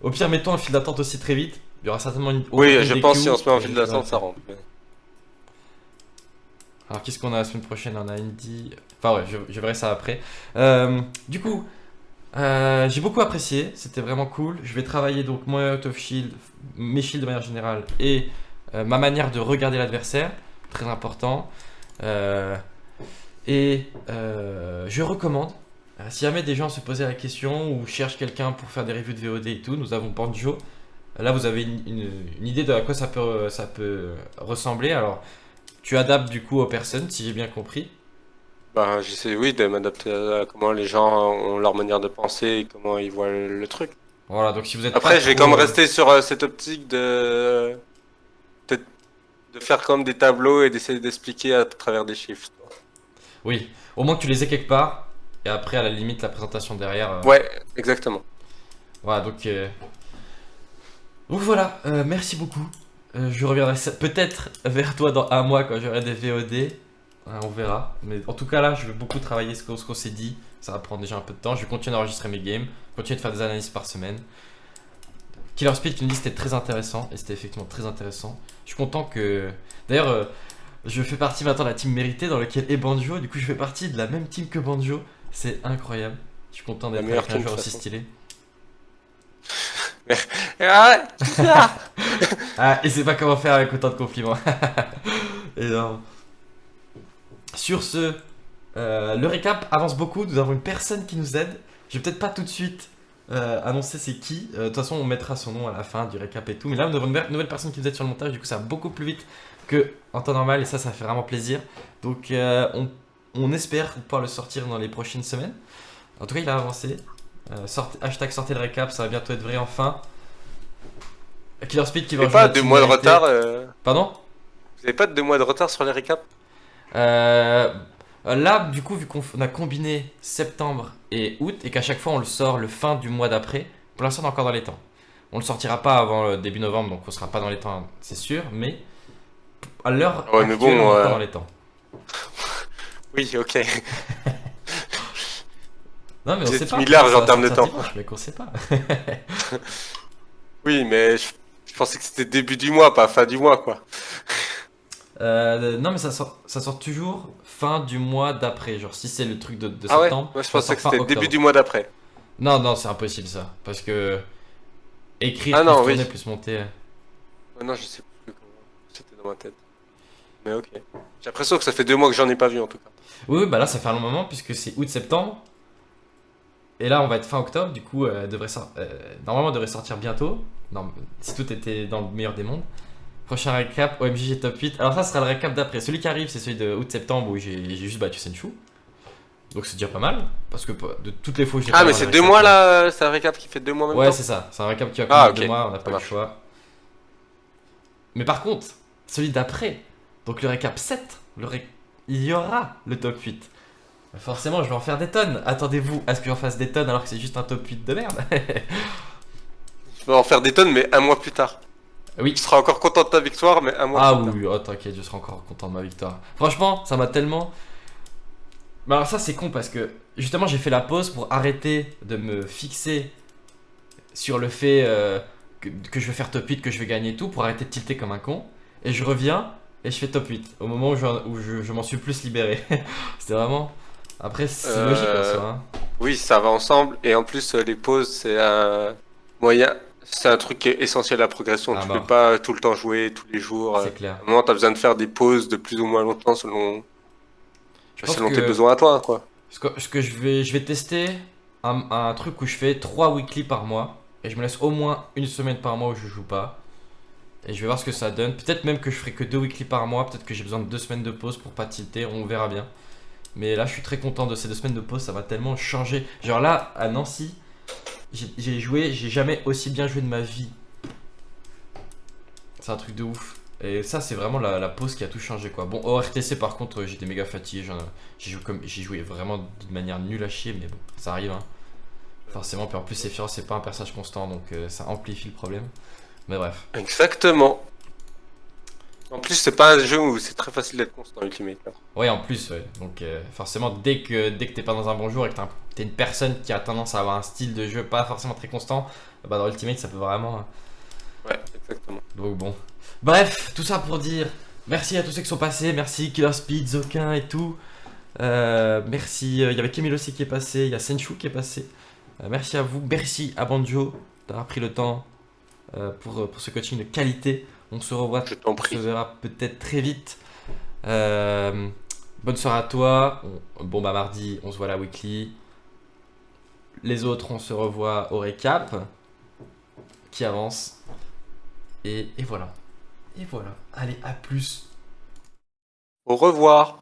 Au pire, mettons un fil d'attente aussi très vite. Il y aura certainement une. Oui, je pense queues, si on se met en et file tu d'attente, vas- ça rentre. Alors, qu'est-ce qu'on a la semaine prochaine? On a Indie. Enfin, ouais, je verrai ça après. Du coup, j'ai beaucoup apprécié. C'était vraiment cool. Je vais travailler donc moi out of shield, mes shields de manière générale et ma manière de regarder l'adversaire. Très important. Je recommande. Si jamais des gens se posaient la question ou cherchent quelqu'un pour faire des reviews de VOD et tout, nous avons Banjo. Là, vous avez une idée de à quoi ça peut ressembler. Alors, tu adaptes du coup aux personnes, si j'ai bien compris. Ben, j'essaie, oui, de m'adapter à comment les gens ont leur manière de penser et comment ils voient le truc. Voilà, donc si vous êtes pas Après, je vais trop, quand même rester sur cette optique de, de faire comme des tableaux et d'essayer d'expliquer à travers des chiffres. Oui, au moins que tu les aies quelque part. Et après, à la limite, la présentation derrière. Ouais, exactement. Voilà, donc voilà, merci beaucoup. Je reviendrai peut-être vers toi dans un mois quand j'aurai des VOD. On verra. Mais en tout cas, là, je vais beaucoup travailler ce qu'on s'est dit. Ça va prendre déjà un peu de temps. Je vais continuer d'enregistrer mes games, continuer de faire des analyses par semaine. Killer Speed qui nous dit que c'était très intéressant. Et c'était effectivement très intéressant. Je suis content que. D'ailleurs, je fais partie maintenant de la team méritée dans laquelle est Banjo. Du coup, je fais partie de la même team que Banjo. C'est incroyable. Je suis content d'être meilleure avec un team, de joueur toute aussi façon. stylé. Ah, Ah, et c'est pas comment faire avec autant de compliments. Énorme. Sur ce, le récap avance beaucoup. Nous avons une personne qui nous aide. Je vais peut-être pas tout de suite annoncer c'est qui. De toute façon, on mettra son nom à la fin du récap et tout. Mais là, nous avons une nouvelle personne qui nous aide sur le montage. Du coup, ça va beaucoup plus vite que en temps normal. Et ça fait vraiment plaisir. Donc, on espère pouvoir le sortir dans les prochaines semaines. En tout cas, il a avancé. Hashtag sortez le récap. Ça va bientôt être vrai enfin. Killer Speed qui va Vous rejoindre pas la 2 team mois de méritée. retard Pardon? Vous avez pas de 2 mois de retard sur les récaps? Là, du coup, vu qu'on a combiné septembre et août et qu'à chaque fois on le sort le fin du mois d'après, pour l'instant on est encore dans les temps. On le sortira pas avant le début novembre, donc on sera pas dans les temps, c'est sûr, mais à l'heure Ouais, mais actuelle, bon, on est encore dans les temps. Oui, ok. Non, mais on Vous sait êtes pas. mis large ça en va termes de sortir temps. dimanche, mec, on sait pas. Oui, mais je pensais que c'était début du mois, pas fin du mois, quoi. Non, mais ça sort toujours fin du mois d'après. Genre, si c'est le truc de Ah ouais? septembre, Moi, je ça pensais sort que fin c'était octobre. début du mois d'après. Non, c'est impossible ça. Parce que écrire Ah plus non, tourner oui. plus monter. Non, je sais plus comment c'était dans ma tête. Mais ok. J'ai l'impression que ça fait 2 mois que j'en ai pas vu, en tout cas. Oui, bah là ça fait un long moment puisque c'est août-septembre. Et là on va être fin octobre, du coup normalement elle devrait sortir bientôt. Non, si tout était dans le meilleur des mondes. Prochain récap, OMG top 8. Alors ça sera le récap d'après. Celui qui arrive c'est celui de août-septembre où j'ai juste battu Senchu. Donc c'est déjà pas mal. Parce que de toutes les fois où je l'ai Ah, pas mais dans c'est les 2 récaps, mois là, c'est un récap qui fait 2 mois en même Ouais, temps? c'est ça. C'est un récap qui va Ah, combiner ok. 2 mois, on n'a Ça pas eu le marche. choix. Mais par contre, celui d'après, donc le récap 7, il y aura le top 8. Forcément, je vais en faire des tonnes. Attendez-vous à ce que j'en fasse des tonnes alors que c'est juste un top 8 de merde. Je vais en faire des tonnes, mais un mois plus tard. Oui. Tu seras encore content de ta victoire, mais un mois Ah plus tard. oui, oh t'inquiète, je serai encore content de ma victoire. Franchement, ça m'a tellement. Mais alors, ça, c'est con parce que justement, j'ai fait la pause pour arrêter de me fixer sur le fait que je vais faire top 8, que je vais gagner tout, pour arrêter de tilter comme un con. Et je reviens et je fais top 8 au moment où je m'en suis plus libéré. C'était vraiment. Après, c'est logique en soi. Hein. Oui, ça va ensemble. Et en plus, les pauses, c'est un moyen. C'est un truc qui est essentiel à la progression. Ah Tu bah. peux pas tout le temps jouer, tous les jours. C'est clair. À un moment, tu as besoin de faire des pauses de plus ou moins longtemps selon, Je pense selon tes que besoins à toi, quoi. ce que je vais tester un truc où je fais 3 weekly par mois et je me laisse au moins une semaine par mois où je joue pas. Et je vais voir ce que ça donne. Peut-être même que je ferai que 2 weekly par mois. Peut-être que j'ai besoin de 2 semaines de pause pour pas tilter. On verra bien. Mais là, je suis très content de ces 2 semaines de pause. Ça va tellement changer. Genre là, à Nancy, j'ai jamais aussi bien joué de ma vie. C'est un truc de ouf. Et ça, c'est vraiment la pause qui a tout changé, quoi. Bon, au RTC, par contre, j'étais méga fatigué. J'ai joué vraiment de manière nulle à chier. Mais bon, ça arrive, hein. Forcément. Puis en plus, Sephiroth, c'est pas un personnage constant. Donc ça amplifie le problème. Mais bref. Exactement. En plus, c'est pas un jeu où c'est très facile d'être constant Ultimate. Là. Ouais, en plus, ouais. Donc forcément, dès que t'es pas dans un bon jour et que t'es une personne qui a tendance à avoir un style de jeu pas forcément très constant, bah dans Ultimate, ça peut vraiment... Ouais, exactement. Donc bon. Bref, tout ça pour dire merci à tous ceux qui sont passés. Merci Killer Speed, Zokin et tout. Merci, il y avait Kemil aussi qui est passé, il y a Senchu qui est passé. Merci à vous, merci à Banjo d'avoir pris le temps pour ce coaching de qualité. On se revoit, Je t'en on se prie. verra peut-être très vite. Bonne soirée à toi. Bon bah mardi, on se voit à la weekly. Les autres, on se revoit au récap qui avance. Et voilà. Et voilà. Allez, à plus. Au revoir.